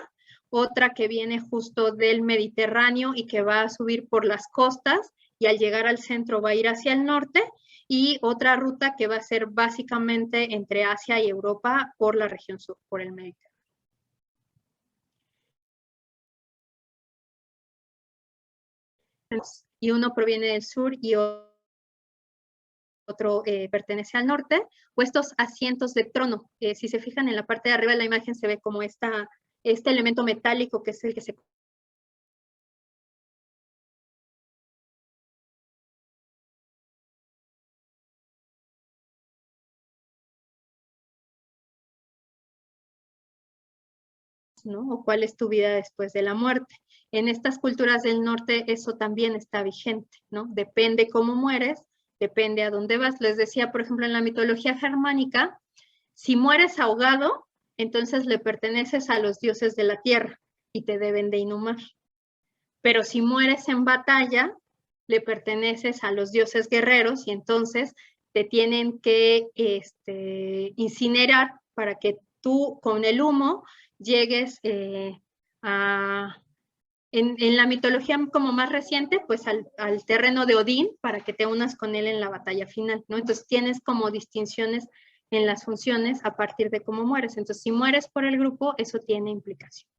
otra que viene justo del Mediterráneo y que va a subir por las costas y al llegar al centro va a ir hacia el norte, y otra ruta que va a ser básicamente entre Asia y Europa por la región sur, por el Mediterráneo. Y uno proviene del sur y otro pertenece al norte, o estos asientos de trono. Si se fijan en la parte de arriba de la imagen se ve como este elemento metálico que es el que se... ¿no? O cuál es tu vida después de la muerte. En estas culturas del norte eso también está vigente, ¿no? Depende cómo mueres, depende a dónde vas. Les decía, por ejemplo, en la mitología germánica, si mueres ahogado, entonces le perteneces a los dioses de la tierra y te deben de inhumar, pero si mueres en batalla, le perteneces a los dioses guerreros y entonces te tienen que incinerar para que tú con el humo llegues en la mitología como más reciente, pues al terreno de Odín para que te unas con él en la batalla final, ¿no? Entonces tienes como distinciones en las funciones a partir de cómo mueres. Entonces, si mueres por el grupo, eso tiene implicación.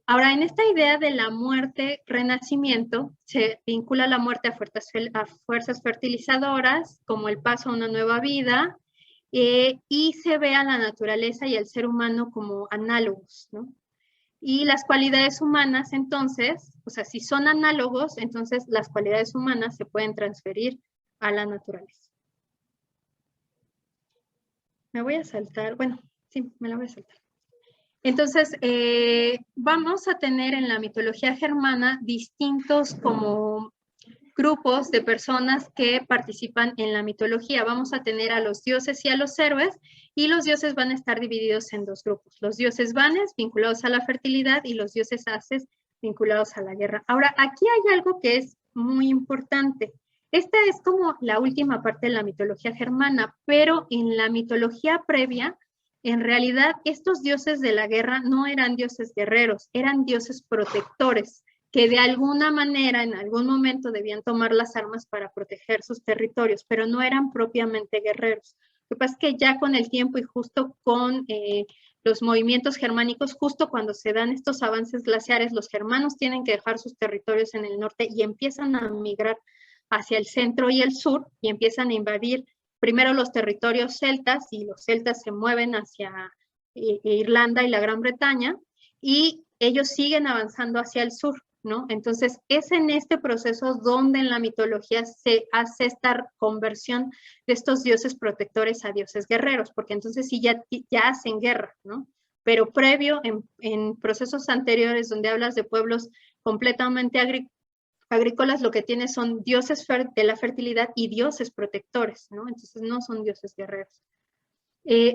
Ahora, en esta idea de la muerte, renacimiento, se vincula la muerte a fuerzas fertilizadoras, como el paso a una nueva vida, y se ve a la naturaleza y al ser humano como análogos, ¿no? Y las cualidades humanas, entonces, o sea, si son análogos, entonces las cualidades humanas se pueden transferir a la naturaleza. Me voy a saltar, bueno, sí, me la voy a saltar. Entonces, vamos a tener en la mitología germana distintos como grupos de personas que participan en la mitología. Vamos a tener a los dioses y a los héroes, y los dioses van a estar divididos en dos grupos. Los dioses vanes, vinculados a la fertilidad, y los dioses ases, vinculados a la guerra. Ahora, aquí hay algo que es muy importante. Esta es como la última parte de la mitología germana, pero en la mitología previa, en realidad, estos dioses de la guerra no eran dioses guerreros, eran dioses protectores, que de alguna manera, en algún momento, debían tomar las armas para proteger sus territorios, pero no eran propiamente guerreros. Lo que pasa es que ya con el tiempo y justo con los movimientos germánicos, justo cuando se dan estos avances glaciares, los germanos tienen que dejar sus territorios en el norte y empiezan a migrar hacia el centro y el sur, y empiezan a invadir primero los territorios celtas, y los celtas se mueven hacia Irlanda y la Gran Bretaña, y ellos siguen avanzando hacia el sur, ¿no? Entonces, es en este proceso donde en la mitología se hace esta conversión de estos dioses protectores a dioses guerreros, porque entonces sí ya hacen guerra, ¿no? Pero previo, en procesos anteriores donde hablas de pueblos completamente agrícolas, lo que tienes son dioses de la fertilidad y dioses protectores, ¿no? Entonces no son dioses guerreros.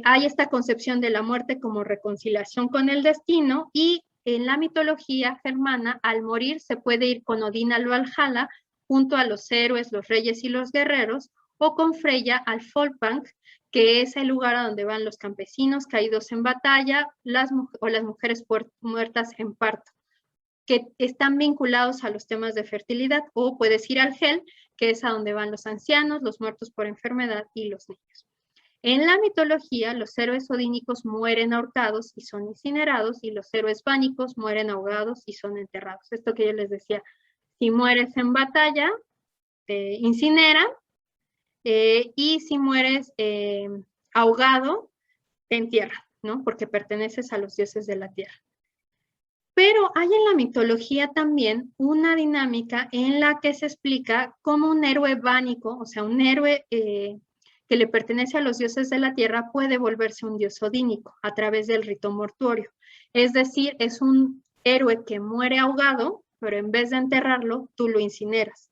Hay esta concepción de la muerte como reconciliación con el destino, y en la mitología germana, al morir se puede ir con Odín al Valhalla, junto a los héroes, los reyes y los guerreros, o con Freya al Folkvang, que es el lugar a donde van los campesinos caídos en batalla, o las mujeres muertas en parto, que están vinculados a los temas de fertilidad. O puedes ir al Hel, que es a donde van los ancianos, los muertos por enfermedad y los niños. En la mitología, los héroes odínicos mueren ahorcados y son incinerados, y los héroes vánicos mueren ahogados y son enterrados. Esto que yo les decía, si mueres en batalla, te incineran, y si mueres ahogado, te entierran, ¿no? Porque perteneces a los dioses de la tierra. Pero hay en la mitología también una dinámica en la que se explica cómo un héroe vánico, o sea, un héroe que le pertenece a los dioses de la tierra, puede volverse un dios odínico a través del rito mortuorio. Es decir, es un héroe que muere ahogado, pero en vez de enterrarlo, tú lo incineras.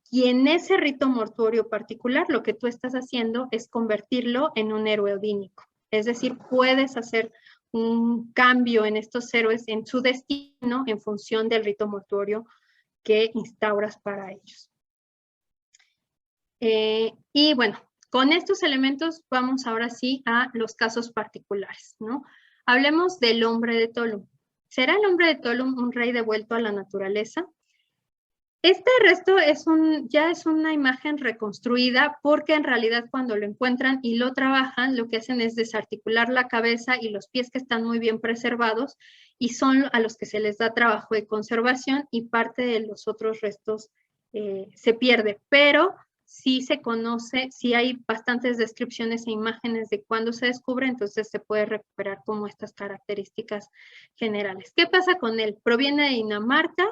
Y en ese rito mortuorio particular, lo que tú estás haciendo es convertirlo en un héroe odínico. Es decir, puedes hacer un cambio en estos héroes, en su destino, en función del rito mortuorio que instauras para ellos. Y bueno, con estos elementos vamos ahora sí a los casos particulares, ¿no? Hablemos del hombre de Tolum. ¿Será el hombre de Tolum un rey devuelto a la naturaleza? Este resto ya es una imagen reconstruida, porque en realidad cuando lo encuentran y lo trabajan, lo que hacen es desarticular la cabeza y los pies, que están muy bien preservados, y son a los que se les da trabajo de conservación, y parte de los otros restos se pierde. Pero sí se conoce, sí hay bastantes descripciones e imágenes de cuando se descubre, entonces se puede recuperar como estas características generales. ¿Qué pasa con él? Proviene de Dinamarca.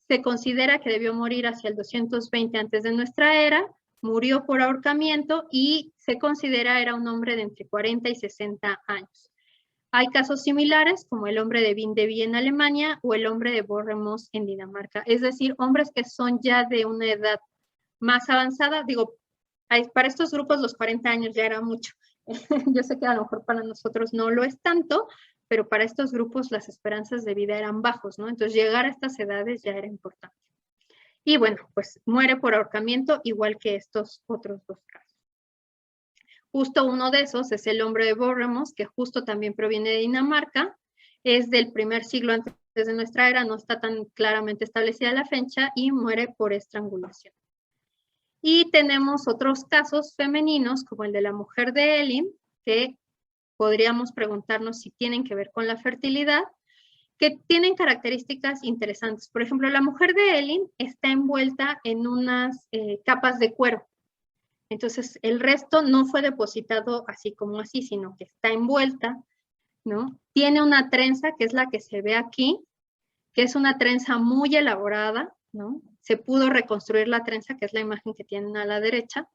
Se considera que debió morir hacia el 220 antes de nuestra era, murió por ahorcamiento, y se considera era un hombre de entre 40 y 60 años. Hay casos similares, como el hombre de Vindevi en Alemania o el hombre de Borremos en Dinamarca. Es decir, hombres que son ya de una edad más avanzada. Digo, para estos grupos los 40 años ya era mucho. Yo sé que a lo mejor para nosotros no lo es tanto, pero para estos grupos las esperanzas de vida eran bajos, ¿no? Entonces llegar a estas edades ya era importante. Y bueno, pues muere por ahorcamiento, igual que estos otros dos casos. Justo uno de esos es el hombre de Borremos, que justo también proviene de Dinamarca, es del primer siglo antes de nuestra era, no está tan claramente establecida la fecha, y muere por estrangulación. Y tenemos otros casos femeninos, como el de la mujer de Elin, que podríamos preguntarnos si tienen que ver con la fertilidad, que tienen características interesantes. Por ejemplo, la mujer de Elin está envuelta en unas capas de cuero. Entonces, el resto no fue depositado así como así, sino que está envuelta, ¿no? Tiene una trenza, que es la que se ve aquí, que es una trenza muy elaborada, ¿no? Se pudo reconstruir la trenza, que es la imagen que tienen a la derecha.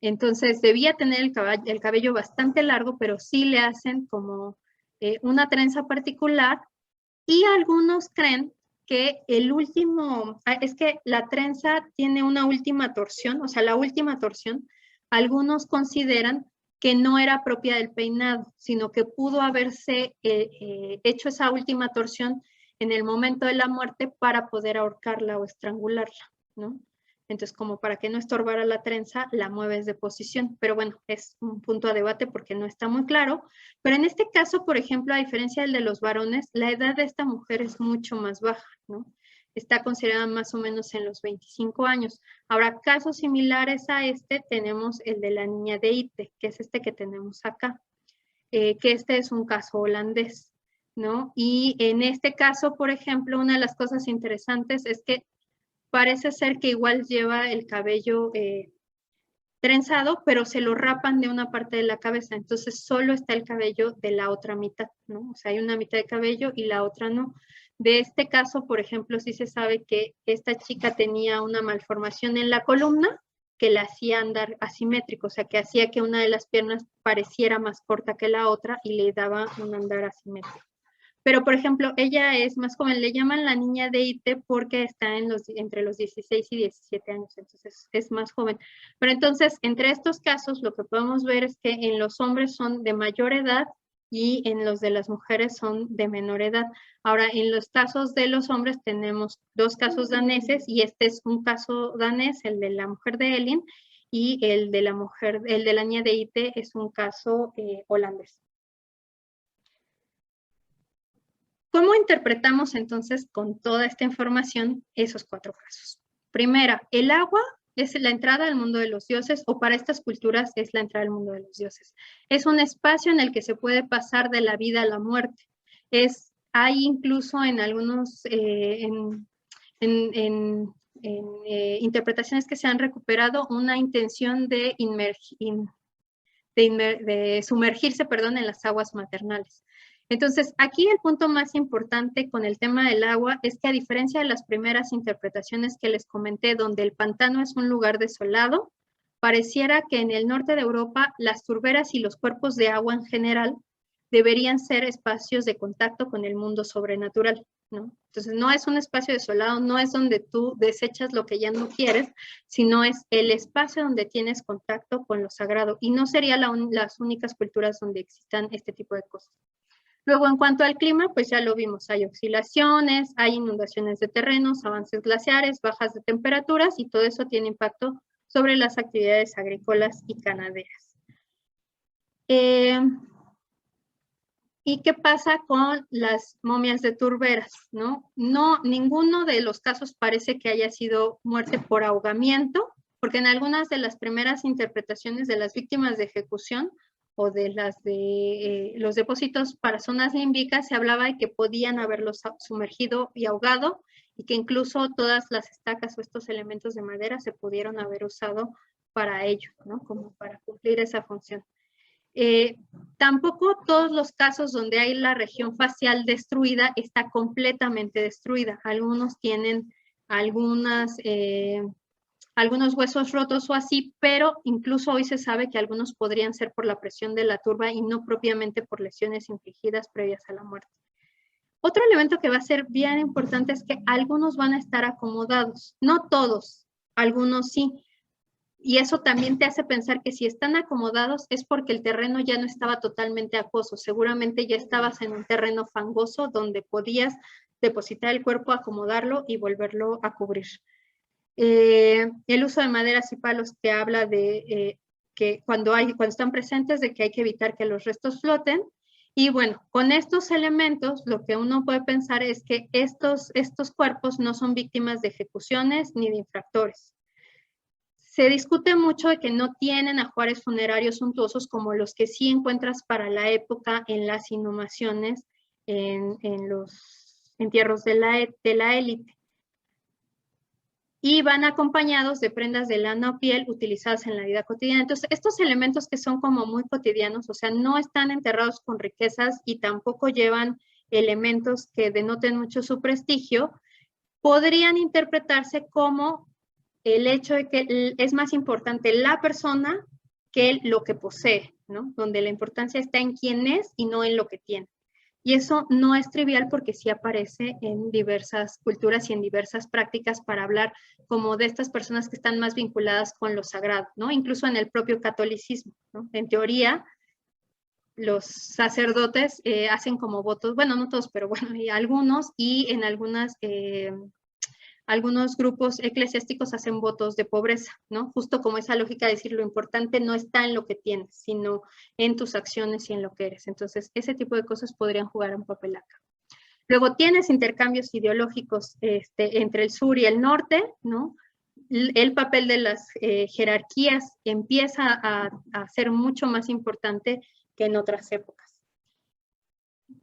Entonces, debía tener el cabello bastante largo, pero sí le hacen como una trenza particular. Y algunos creen que es que la trenza tiene una última torsión, o sea, la última torsión, algunos consideran que no era propia del peinado, sino que pudo haberse hecho esa última torsión en el momento de la muerte para poder ahorcarla o estrangularla, ¿no? Entonces, como para que no estorbara la trenza, la mueves de posición. Pero bueno, es un punto a debate porque no está muy claro. Pero en este caso, por ejemplo, a diferencia del de los varones, la edad de esta mujer es mucho más baja, ¿no? Está considerada más o menos en los 25 años. Ahora, casos similares a este, tenemos el de la niña de Ite, que es este que tenemos acá, que este es un caso holandés, ¿no? Y en este caso, por ejemplo, una de las cosas interesantes es que parece ser que igual lleva el cabello trenzado, pero se lo rapan de una parte de la cabeza, entonces solo está el cabello de la otra mitad, ¿no? O sea, hay una mitad de cabello y la otra no. De este caso, por ejemplo, sí se sabe que esta chica tenía una malformación en la columna que la hacía andar asimétrico, o sea, que hacía que una de las piernas pareciera más corta que la otra y le daba un andar asimétrico. Pero, por ejemplo, ella es más joven, le llaman la niña de Ite porque está entre los 16 y 17 años, entonces es más joven. Pero entonces, entre estos casos, lo que podemos ver es que en los hombres son de mayor edad y en los de las mujeres son de menor edad. Ahora, en los casos de los hombres tenemos dos casos daneses y este es un caso danés, el de la mujer de Elin, y el de la niña de Ite es un caso holandés. ¿Cómo interpretamos entonces con toda esta información esos cuatro casos? Primera, el agua es la entrada al mundo de los dioses, o para estas culturas es la entrada al mundo de los dioses. Es un espacio en el que se puede pasar de la vida a la muerte. Hay incluso en algunos, interpretaciones que se han recuperado una intención de sumergirse, en las aguas maternales. Entonces, aquí el punto más importante con el tema del agua es que a diferencia de las primeras interpretaciones que les comenté, donde el pantano es un lugar desolado, pareciera que en el norte de Europa las turberas y los cuerpos de agua en general deberían ser espacios de contacto con el mundo sobrenatural, ¿no? Entonces, no es un espacio desolado, no es donde tú desechas lo que ya no quieres, sino es el espacio donde tienes contacto con lo sagrado, y no serían las únicas culturas donde existan este tipo de cosas. Luego, en cuanto al clima, pues ya lo vimos, hay oscilaciones, hay inundaciones de terrenos, avances glaciares, bajas de temperaturas, y todo eso tiene impacto sobre las actividades agrícolas y ganaderas. ¿Y qué pasa con las momias de turberas? ¿No? Ninguno de los casos parece que haya sido muerte por ahogamiento, porque en algunas de las primeras interpretaciones de las víctimas de ejecución o de los depósitos para zonas límbicas se hablaba de que podían haberlos sumergido y ahogado, y que incluso todas las estacas o estos elementos de madera se pudieron haber usado para ello, ¿no? Como para cumplir esa función. Tampoco todos los casos donde hay la región facial destruida está completamente destruida. Algunos tienen algunos huesos rotos o así, pero incluso hoy se sabe que algunos podrían ser por la presión de la turba y no propiamente por lesiones infligidas previas a la muerte. Otro elemento que va a ser bien importante es que algunos van a estar acomodados, no todos, algunos sí. y eso también te hace pensar que si están acomodados es porque el terreno ya no estaba totalmente acuoso, seguramente ya estabas en un terreno fangoso donde podías depositar el cuerpo, acomodarlo y volverlo a cubrir. El uso de maderas y palos te habla de que cuando están presentes, de que hay que evitar que los restos floten. Y bueno, con estos elementos, lo que uno puede pensar es que estos cuerpos no son víctimas de ejecuciones ni de infractores. Se discute mucho de que no tienen ajuares funerarios suntuosos como los que sí encuentras para la época en las inhumaciones en los entierros de la élite. Y van acompañados de prendas de lana o piel utilizadas en la vida cotidiana. Entonces, estos elementos que son como muy cotidianos, o sea, no están enterrados con riquezas y tampoco llevan elementos que denoten mucho su prestigio, podrían interpretarse como el hecho de que es más importante la persona que lo que posee, ¿no? Donde la importancia está en quién es y no en lo que tiene. Y eso no es trivial porque sí aparece en diversas culturas y en diversas prácticas para hablar como de estas personas que están más vinculadas con lo sagrado, ¿no? Incluso en el propio catolicismo, ¿no? En teoría, los sacerdotes hacen como votos, bueno, no todos, pero bueno, y algunos, y en algunos grupos eclesiásticos hacen votos de pobreza, ¿no? Justo como esa lógica de decir lo importante no está en lo que tienes, sino en tus acciones y en lo que eres. Entonces, ese tipo de cosas podrían jugar un papel acá. Luego tienes intercambios ideológicos entre el sur y el norte, ¿no? El papel de las jerarquías empieza a ser mucho más importante que en otras épocas.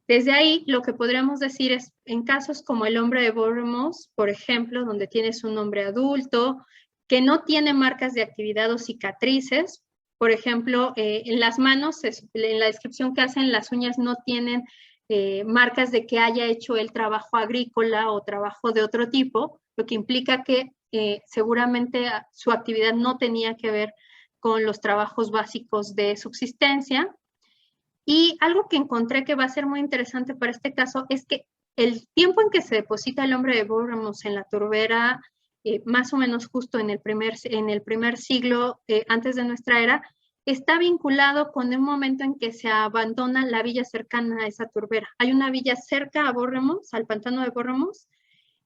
Desde ahí, lo que podríamos decir es, en casos como el hombre de Bournemouth, por ejemplo, donde tienes un hombre adulto que no tiene marcas de actividad o cicatrices, por ejemplo, en las manos, en la descripción que hacen, las uñas no tienen marcas de que haya hecho el trabajo agrícola o trabajo de otro tipo, lo que implica que seguramente su actividad no tenía que ver con los trabajos básicos de subsistencia. Y algo que encontré que va a ser muy interesante para este caso es que el tiempo en que se deposita el hombre de Bournemouth en la turbera, más o menos justo en el primer siglo antes de nuestra era, está vinculado con un momento en que se abandona la villa cercana a esa turbera. Hay una villa cerca a Bournemouth, al pantano de Bournemouth,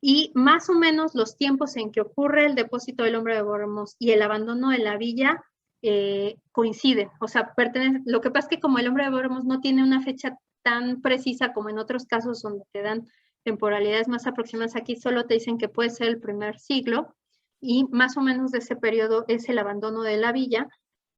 y más o menos los tiempos en que ocurre el depósito del hombre de Bournemouth y el abandono de la villa coinciden, o sea, lo que pasa es que como el hombre de Bournemouth no tiene una fecha tan precisa como en otros casos donde te dan temporalidades más aproximadas, aquí solo te dicen que puede ser el primer siglo y más o menos de ese periodo es el abandono de la villa.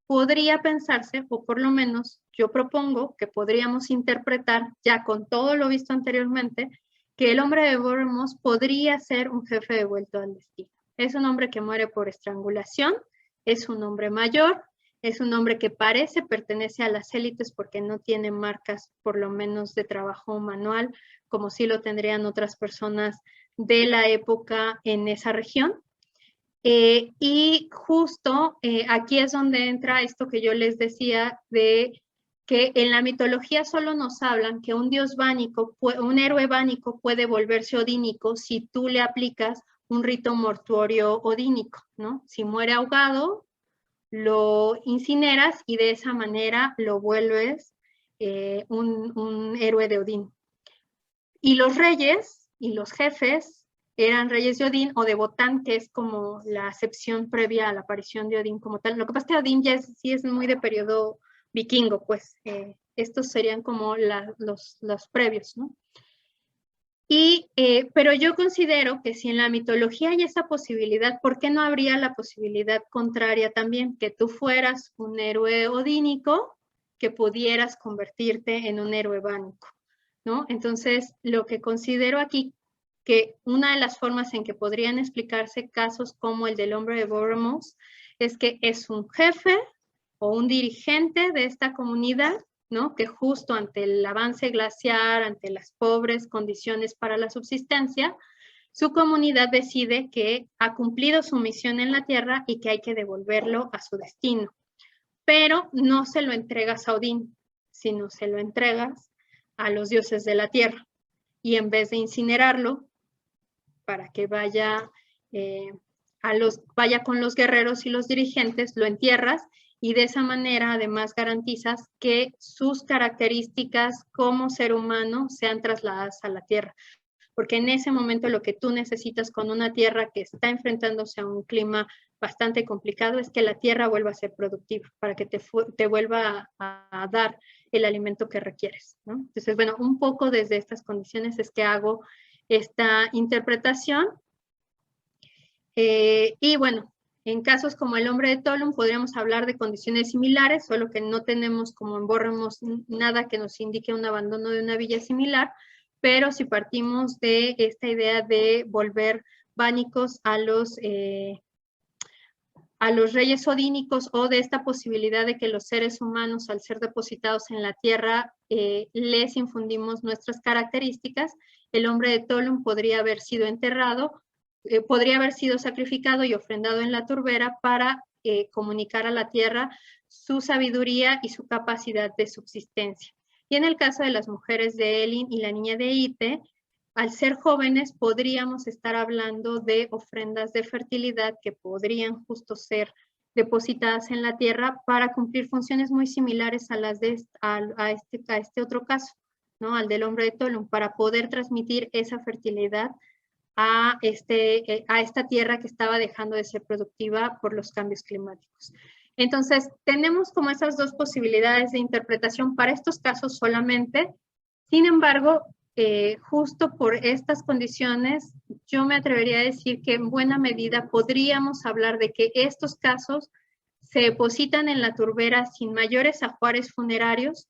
Podría pensarse, o por lo menos yo propongo que podríamos interpretar, ya con todo lo visto anteriormente, que el hombre de Bournemouth podría ser un jefe devuelto al destino. Es un hombre que muere por estrangulación, es un hombre mayor, es un hombre que parece pertenece a las élites porque no tiene marcas, por lo menos de trabajo manual, como sí lo tendrían otras personas de la época en esa región. Y justo aquí es donde entra esto que yo les decía de que en la mitología solo nos hablan que un dios bánico, un héroe bánico puede volverse odínico si tú le aplicas un rito mortuorio odínico, ¿no? Si muere ahogado, lo incineras y de esa manera lo vuelves un héroe de Odín. Y los reyes y los jefes eran reyes de Odín o de Botán, que es como la acepción previa a la aparición de Odín como tal. Lo que pasa es que Odín ya sí es muy de periodo vikingo, pues estos serían como los previos, ¿no? Pero yo considero que si en la mitología hay esa posibilidad, ¿por qué no habría la posibilidad contraria también? Que tú fueras un héroe odínico, que pudieras convertirte en un héroe bánico, ¿no? Entonces, lo que considero aquí, que una de las formas en que podrían explicarse casos como el del hombre de Bournemouth, es que es un jefe o un dirigente de esta comunidad, ¿no? Que justo ante el avance glaciar, ante las pobres condiciones para la subsistencia, su comunidad decide que ha cumplido su misión en la tierra y que hay que devolverlo a su destino. Pero no se lo entregas a Odín, sino se lo entregas a los dioses de la tierra. Y en vez de incinerarlo, para que vaya vaya con los guerreros y los dirigentes, lo entierras y de esa manera además garantizas que sus características como ser humano sean trasladadas a la tierra. Porque en ese momento lo que tú necesitas con una tierra que está enfrentándose a un clima bastante complicado es que la tierra vuelva a ser productiva para que te vuelva a dar el alimento que requieres, ¿no? Entonces, bueno, un poco desde estas condiciones es que hago esta interpretación. Y bueno, en casos como el hombre de Tolum podríamos hablar de condiciones similares, solo que no tenemos como en Borremos nada que nos indique un abandono de una villa similar, pero si partimos de esta idea de volver bánicos a los reyes odínicos o de esta posibilidad de que los seres humanos, al ser depositados en la tierra, les infundimos nuestras características, el hombre de Tolum podría haber sido enterrado, podría haber sido sacrificado y ofrendado en la turbera para comunicar a la tierra su sabiduría y su capacidad de subsistencia. Y en el caso de las mujeres de Elin y la niña de Ite, al ser jóvenes podríamos estar hablando de ofrendas de fertilidad que podrían justo ser depositadas en la tierra para cumplir funciones muy similares a las de a este otro caso, ¿no? Al del hombre de Tolum, para poder transmitir esa fertilidad a esta tierra que estaba dejando de ser productiva por los cambios climáticos. Entonces, tenemos como esas dos posibilidades de interpretación para estos casos solamente. Sin embargo, justo por estas condiciones, yo me atrevería a decir que en buena medida podríamos hablar de que estos casos se depositan en la turbera sin mayores ajuares funerarios,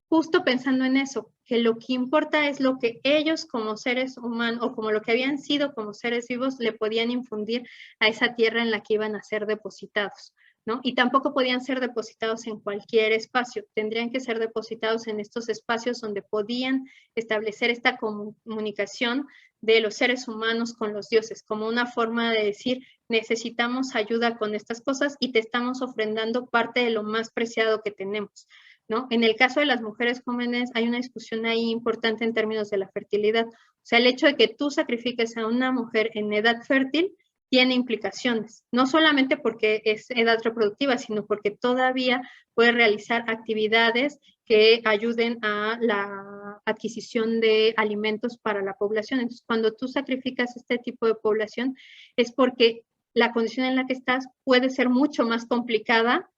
justo pensando en eso, que lo que importa es lo que ellos como seres humanos, o como lo que habían sido como seres vivos, le podían infundir a esa tierra en la que iban a ser depositados, ¿no? Y tampoco podían ser depositados en cualquier espacio, tendrían que ser depositados en estos espacios donde podían establecer esta comunicación de los seres humanos con los dioses, como una forma de decir, necesitamos ayuda con estas cosas y te estamos ofrendando parte de lo más preciado que tenemos, ¿no? En el caso de las mujeres jóvenes hay una discusión ahí importante en términos de la fertilidad. O sea, el hecho de que tú sacrifiques a una mujer en edad fértil tiene implicaciones, no solamente porque es edad reproductiva, sino porque todavía puede realizar actividades que ayuden a la adquisición de alimentos para la población. Entonces, cuando tú sacrificas este tipo de población, es porque la condición en la que estás puede ser mucho más complicada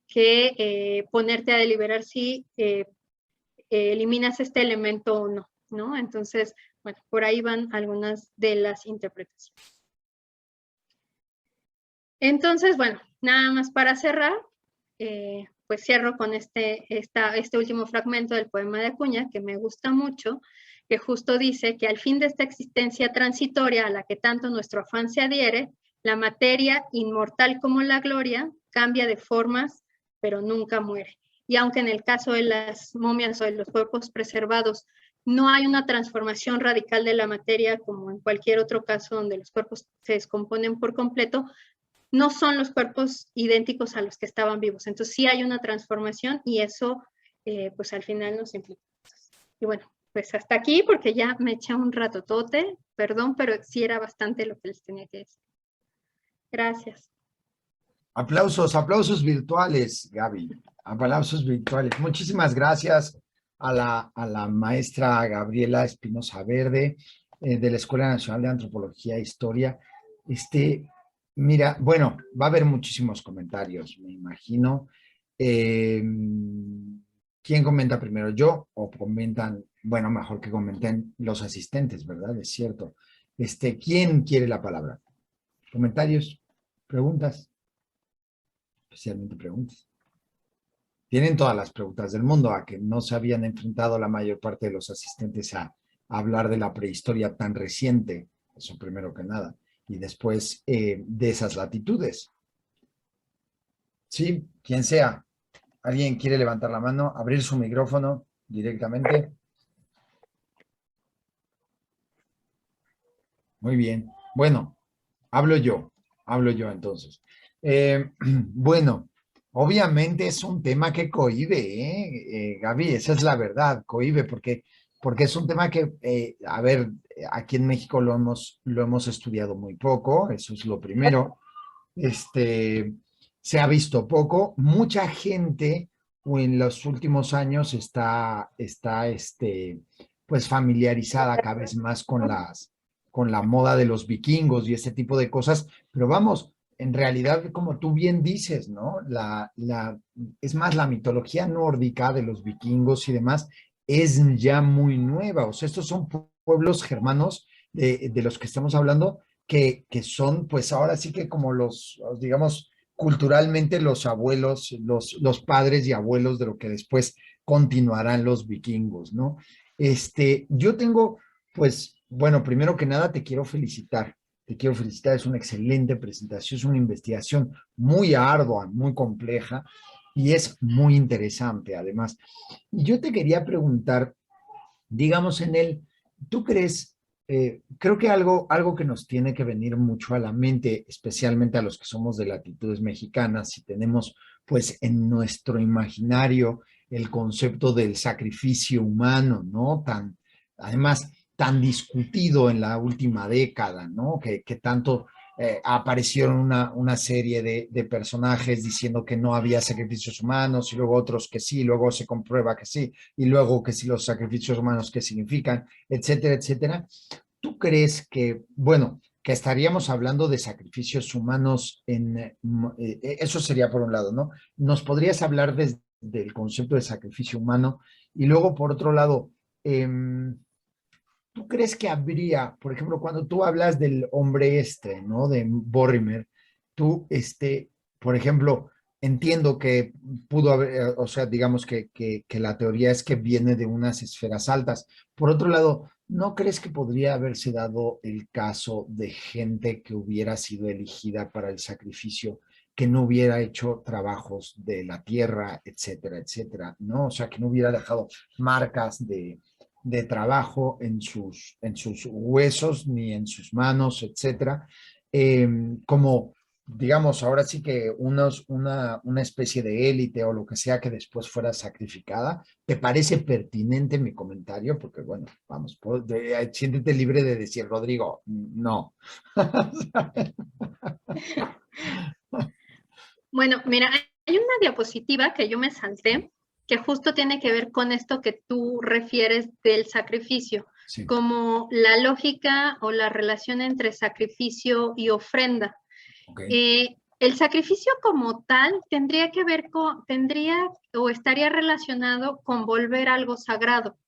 que ponerte a deliberar si eliminas este elemento o no, ¿no? Entonces, bueno, por ahí van algunas de las interpretaciones. Entonces, bueno, nada más para cerrar, pues cierro con este último fragmento del poema de Acuña, que me gusta mucho, que justo dice que al fin de esta existencia transitoria a la que tanto nuestro afán se adhiere, la materia, inmortal como la gloria, cambia de formas, pero nunca muere. Y aunque en el caso de las momias o de los cuerpos preservados no hay una transformación radical de la materia como en cualquier otro caso donde los cuerpos se descomponen por completo, no son los cuerpos idénticos a los que estaban vivos. Entonces sí hay una transformación y eso pues al final nos implica. Y bueno, pues hasta aquí porque ya me eché un ratotote, perdón, pero sí era bastante lo que les tenía que decir. Gracias. Aplausos, aplausos virtuales, Gaby. Aplausos virtuales. Muchísimas gracias a la maestra Gabriela Espinosa Verde de la Escuela Nacional de Antropología e Historia. Mira, bueno, va a haber muchísimos comentarios, me imagino. ¿Quién comenta primero? ¿Yo o comentan? Bueno, mejor que comenten los asistentes, ¿verdad? Es cierto. ¿Quién quiere la palabra? ¿Comentarios? ¿Preguntas? Especialmente preguntas. Tienen todas las preguntas del mundo, a que no se habían enfrentado la mayor parte de los asistentes a hablar de la prehistoria tan reciente, eso primero que nada, y después de esas latitudes. Sí, quien sea. ¿Alguien quiere levantar la mano, abrir su micrófono directamente? Muy bien. Bueno, hablo yo entonces. Bueno, obviamente es un tema que cohíbe, Gaby, esa es la verdad, cohíbe, porque porque es un tema que, a ver, aquí en México lo hemos estudiado muy poco, eso es lo primero. Este, Se ha visto poco. Mucha gente o en los últimos años pues familiarizada cada vez más con la moda de los vikingos y ese tipo de cosas, pero vamos, en realidad, como tú bien dices, ¿no? Es más, la mitología nórdica de los vikingos y demás es ya muy nueva, o sea, estos son pueblos germanos de los que estamos hablando que son, pues ahora sí que como digamos, culturalmente los abuelos, los padres y abuelos de lo que después continuarán los vikingos, ¿no? Yo tengo, pues, bueno, primero que nada te quiero felicitar. Te quiero felicitar, es una excelente presentación, es una investigación muy ardua, muy compleja y es muy interesante además. Y yo te quería preguntar, digamos ¿tú crees, creo que algo que nos tiene que venir mucho a la mente, especialmente a los que somos de latitudes mexicanas y tenemos pues en nuestro imaginario el concepto del sacrificio humano, ¿no? Además, tan discutido en la última década, ¿no? Que tanto aparecieron una serie de personajes diciendo que no había sacrificios humanos y luego otros que sí, luego se comprueba que sí, y luego que si los sacrificios humanos qué significan, etcétera, etcétera. ¿Tú crees que, bueno, que estaríamos hablando de sacrificios humanos eso sería por un lado, ¿no? ¿Nos podrías hablar del concepto de sacrificio humano? Y luego, por otro lado, eh, ¿tú crees que habría, por ejemplo, cuando tú hablas del hombre ¿no? De Borrimer, tú, por ejemplo, entiendo que pudo haber, o sea, digamos que la teoría es que viene de unas esferas altas. Por otro lado, ¿no crees que podría haberse dado el caso de gente que hubiera sido elegida para el sacrificio, que no hubiera hecho trabajos de la tierra, etcétera, etcétera, ¿no? O sea, que no hubiera dejado marcas de trabajo en sus huesos ni en sus manos, etcétera, como digamos, ahora sí que una especie de élite o lo que sea que después fuera sacrificada. ¿Te parece pertinente mi comentario? Porque, bueno, vamos, siéntete libre de decir, Rodrigo, no. Bueno, mira, hay una diapositiva que yo me salté que justo tiene que ver con esto que tú refieres del sacrificio, Sí, como la lógica o la relación entre sacrificio y ofrenda. ok, El sacrificio como tal tendría o estaría relacionado con volver algo sagrado.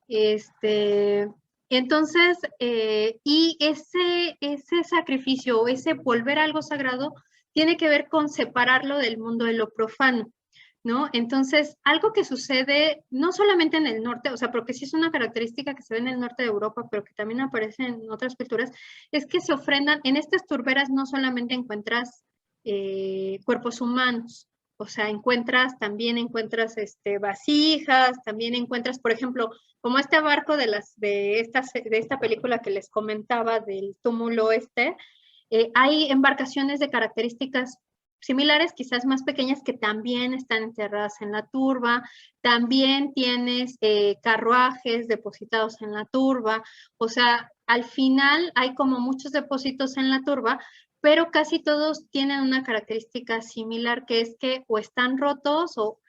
Este, entonces, y ese sacrificio o ese volver algo sagrado tiene que ver con separarlo del mundo de lo profano, ¿no? Entonces, algo que sucede no solamente en el norte, o sea, porque sí es una característica que se ve en el norte de Europa, pero que también aparece en otras culturas, es que se ofrendan, en estas turberas no solamente encuentras cuerpos humanos, o sea, también encuentras vasijas, también encuentras, por ejemplo, como este barco de esta película que les comentaba del túmulo hay embarcaciones de características similares, quizás más pequeñas, que también están enterradas en la turba. También tienes carruajes depositados en la turba. O sea, al final hay como muchos depósitos en la turba, pero casi todos tienen una característica similar, que es que o están rotos o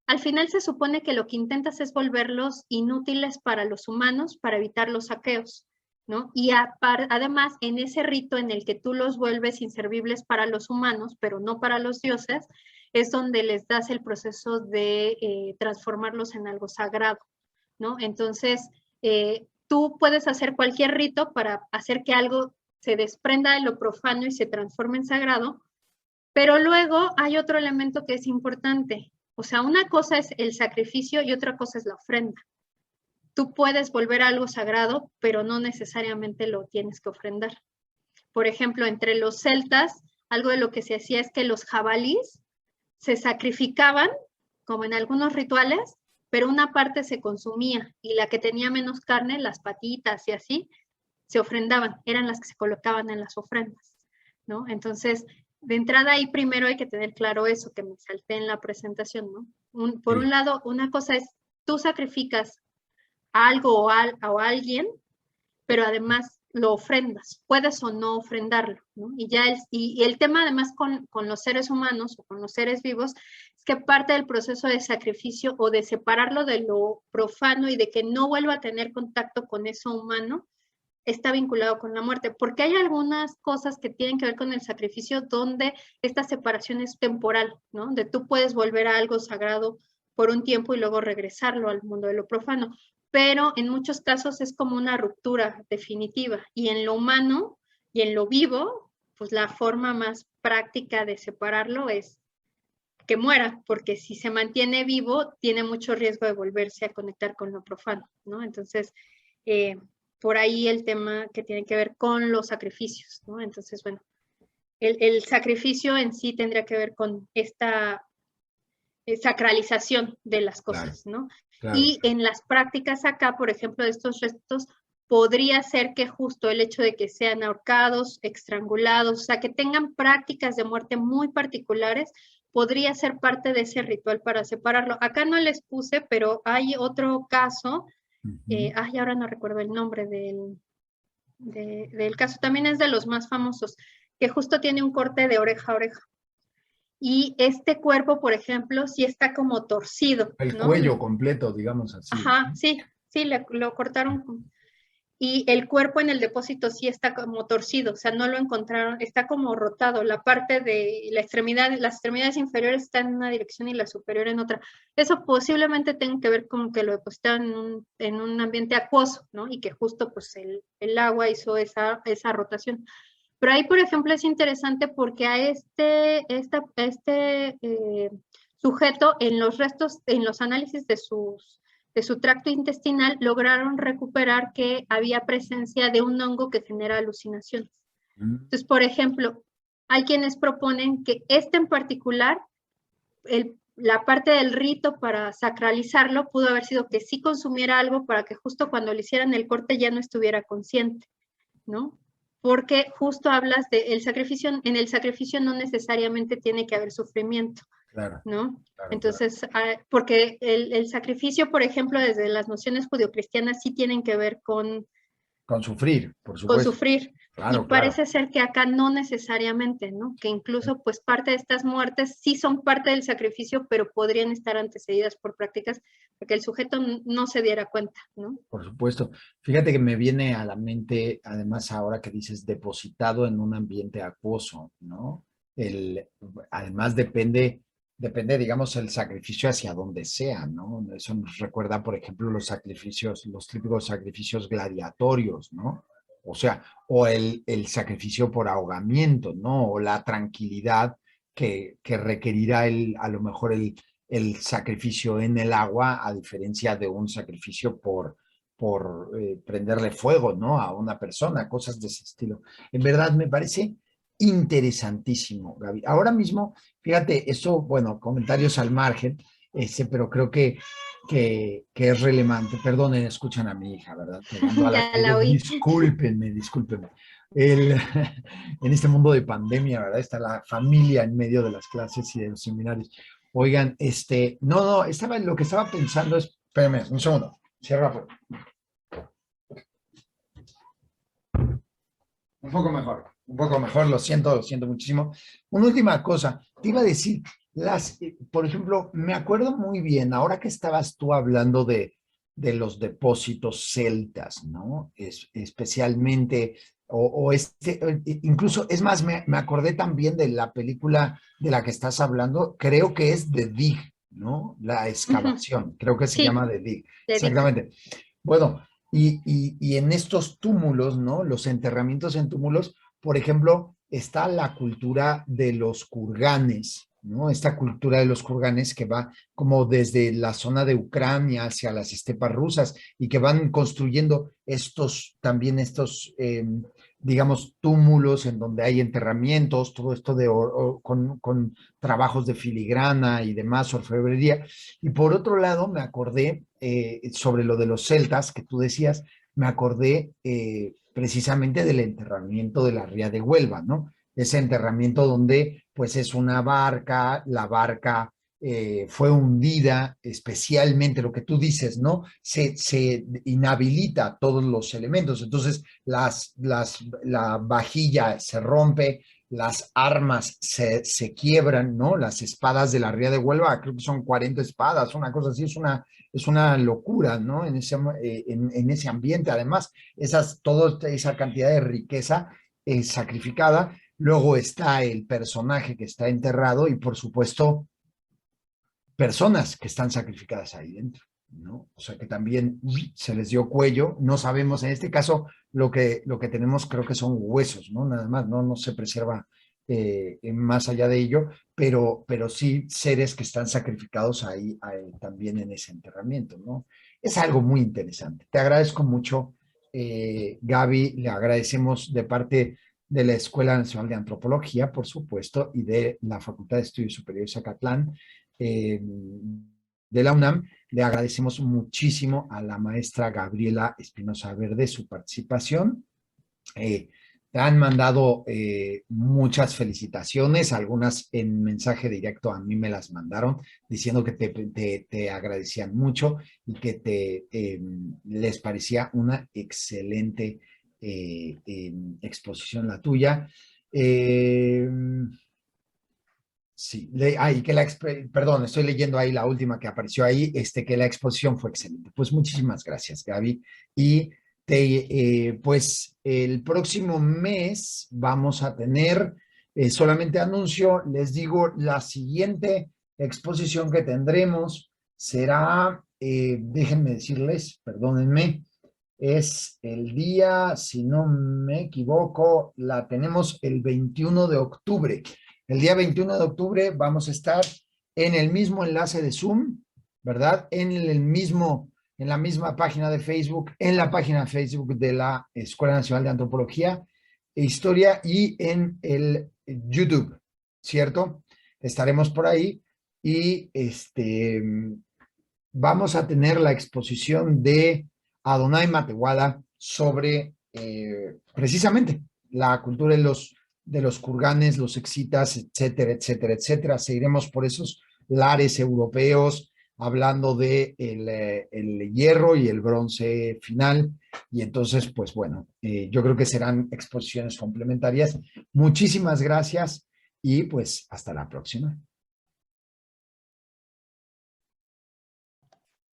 al final se supone que lo que intentas es volverlos inútiles para los humanos para evitar los saqueos, ¿no? Y además, en ese rito en el que tú los vuelves inservibles para los humanos, pero no para los dioses, es donde les das el proceso de transformarlos en algo sagrado, ¿no? Entonces, tú puedes hacer cualquier rito para hacer que algo se desprenda de lo profano y se transforme en sagrado, pero luego hay otro elemento que es importante. O sea, una cosa es el sacrificio y otra cosa es la ofrenda. Tú puedes volver a algo sagrado, pero no necesariamente lo tienes que ofrendar. Por ejemplo, entre los celtas, algo de lo que se hacía es que los jabalíes se sacrificaban, como en algunos rituales, pero una parte se consumía y la que tenía menos carne, las patitas y así, se ofrendaban, eran las que se colocaban en las ofrendas, ¿no? Entonces, de entrada ahí primero hay que tener claro eso que me salté en la presentación, ¿no? Por un sí, lado, una cosa es, tú sacrificas algo o alguien, pero además lo ofrendas, puedes o no ofrendarlo, ¿no? Y el tema además con los seres humanos o con los seres vivos es que parte del proceso de sacrificio o de separarlo de lo profano y de que no vuelva a tener contacto con eso humano, está vinculado con la muerte, porque hay algunas cosas que tienen que ver con el sacrificio donde esta separación es temporal, ¿no? Donde tú puedes volver a algo sagrado por un tiempo y luego regresarlo al mundo de lo profano, pero en muchos casos es como una ruptura definitiva, y en lo humano y en lo vivo, pues la forma más práctica de separarlo es que muera, porque si se mantiene vivo, tiene mucho riesgo de volverse a conectar con lo profano, ¿no? Entonces, eh, por ahí el tema que tiene que ver con los sacrificios, ¿no? Entonces, bueno, el sacrificio en sí tendría que ver con esta sacralización de las cosas, Claro, ¿no? claro. Y en las prácticas acá, por ejemplo, de estos restos, podría ser que justo el hecho de que sean ahorcados, estrangulados, o sea, que tengan prácticas de muerte muy particulares, podría ser parte de ese ritual para separarlo. Acá no les puse, pero hay otro caso, Ujú. ahora no recuerdo el nombre del caso, también es de los más famosos, que justo tiene un corte de oreja a oreja. Y este cuerpo, por ejemplo, sí está como torcido, El ¿no? cuello completo, digamos así. Ajá, sí, sí, lo cortaron. Y el cuerpo en el depósito sí está como torcido, o sea, no lo encontraron, está como rotado. La parte de la extremidad, las extremidades inferiores están en una dirección y la superior en otra. Eso posiblemente tenga que ver con que lo depositaron en un ambiente acuoso, ¿no? Y que justo pues el agua hizo esa rotación. Pero ahí, por ejemplo, es interesante porque a este sujeto, en los restos, en los análisis de su tracto intestinal, lograron recuperar que había presencia de un hongo que genera alucinaciones. Mm. Entonces, por ejemplo, hay quienes proponen que este en particular, la parte del rito para sacralizarlo pudo haber sido que sí consumiera algo para que justo cuando le hicieran el corte ya no estuviera consciente, ¿no? Porque justo hablas de el sacrificio, en el sacrificio no necesariamente tiene que haber sufrimiento, Claro, ¿no? claro, claro. Entonces, porque el sacrificio, por ejemplo, desde las nociones judeocristianas sí tienen que ver Con sufrir, por con supuesto. sufrir. Y Claro, claro. parece ser que acá no necesariamente, ¿no? Que incluso pues parte de estas muertes sí son parte del sacrificio, pero podrían estar antecedidas por prácticas para que el sujeto no se diera cuenta, ¿no? Por supuesto. Fíjate que me viene a la mente, además, ahora que dices depositado en un ambiente acuoso, ¿no? El, además depende, digamos, el sacrificio hacia donde sea, ¿no? Eso nos recuerda, por ejemplo, los sacrificios, los típicos sacrificios gladiatorios, ¿no? O sea, o el sacrificio por ahogamiento, ¿no? O la tranquilidad que requerirá a lo mejor el sacrificio en el agua, a diferencia de un sacrificio por prenderle fuego, ¿no? A una persona, cosas de ese estilo. En verdad me parece interesantísimo, Gaby. Ahora mismo, fíjate, eso, bueno, comentarios al margen, pero creo que es relevante. Perdonen, escuchan a mi hija, ¿verdad? Llegando a las Ya la calles, oí. discúlpenme. El, en este mundo de pandemia, ¿verdad? Está la familia en medio de las clases y de los seminarios. Oigan, no, lo que estaba pensando es, espérame, un segundo, cierra la puerta. Un poco mejor, lo siento muchísimo. Una última cosa, te iba a decir, por ejemplo, me acuerdo muy bien, ahora que estabas tú hablando de los depósitos celtas, ¿no? Especialmente, incluso, es más, me acordé también de la película de la que estás hablando, creo que es The Dig, ¿no? La excavación, creo que se llama Sí, The Dig, dedico. exactamente. Bueno, y en estos túmulos, ¿no? Los enterramientos en túmulos, por ejemplo, está la cultura de los kurganes, ¿no? Esta cultura de los kurganes que va como desde la zona de Ucrania hacia las estepas rusas y que van construyendo también estos, digamos, túmulos en donde hay enterramientos, todo esto con trabajos de filigrana y demás, orfebrería. Y por otro lado, me acordé sobre lo de los celtas que tú decías, me acordé precisamente del enterramiento de la Ría de Huelva, ¿no? Ese enterramiento donde pues es una barca, la barca fue hundida, especialmente lo que tú dices, ¿no? Se inhabilita todos los elementos, entonces la vajilla se rompe, las armas se quiebran, ¿no? Las espadas de la Ría de Huelva, creo que son 40 espadas, una cosa así, es una locura, ¿no? En ese ambiente, además, toda esa cantidad de riqueza sacrificada. Luego está el personaje que está enterrado y, por supuesto, personas que están sacrificadas ahí dentro, ¿no? O sea que también se les dio cuello, no sabemos, en este caso lo que tenemos creo que son huesos, ¿no? Nada más, no se preserva más allá de ello, pero sí seres que están sacrificados ahí también en ese enterramiento, ¿no? Es algo muy interesante. Te agradezco mucho, Gaby, le agradecemos de parte de la Escuela Nacional de Antropología, por supuesto, y de la Facultad de Estudios Superiores Acatlán, de la UNAM. Le agradecemos muchísimo a la maestra Gabriela Espinosa Verde su participación. Te han mandado muchas felicitaciones, algunas en mensaje directo a mí me las mandaron diciendo que te agradecían mucho y que les parecía una excelente exposición la tuya. Sí, perdón, estoy leyendo ahí la última que apareció ahí, que la exposición fue excelente. Pues muchísimas gracias, Gaby. Y pues el próximo mes vamos a tener, solamente anuncio, les digo, la siguiente exposición que tendremos será, déjenme decirles, perdónenme, es el día, si no me equivoco, la tenemos el 21 de octubre. El día 21 de octubre vamos a estar en el mismo enlace de Zoom, ¿verdad? En la misma página de Facebook, en la página de Facebook de la Escuela Nacional de Antropología e Historia y en el YouTube, ¿cierto? Estaremos por ahí y vamos a tener la exposición de Adonai Matehuala sobre precisamente la cultura de los kurganes, los excitas, etcétera, etcétera, etcétera. Seguiremos por esos lares europeos hablando de el hierro y el bronce final. Y entonces, pues bueno, yo creo que serán exposiciones complementarias. Muchísimas gracias y pues hasta la próxima.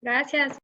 Gracias.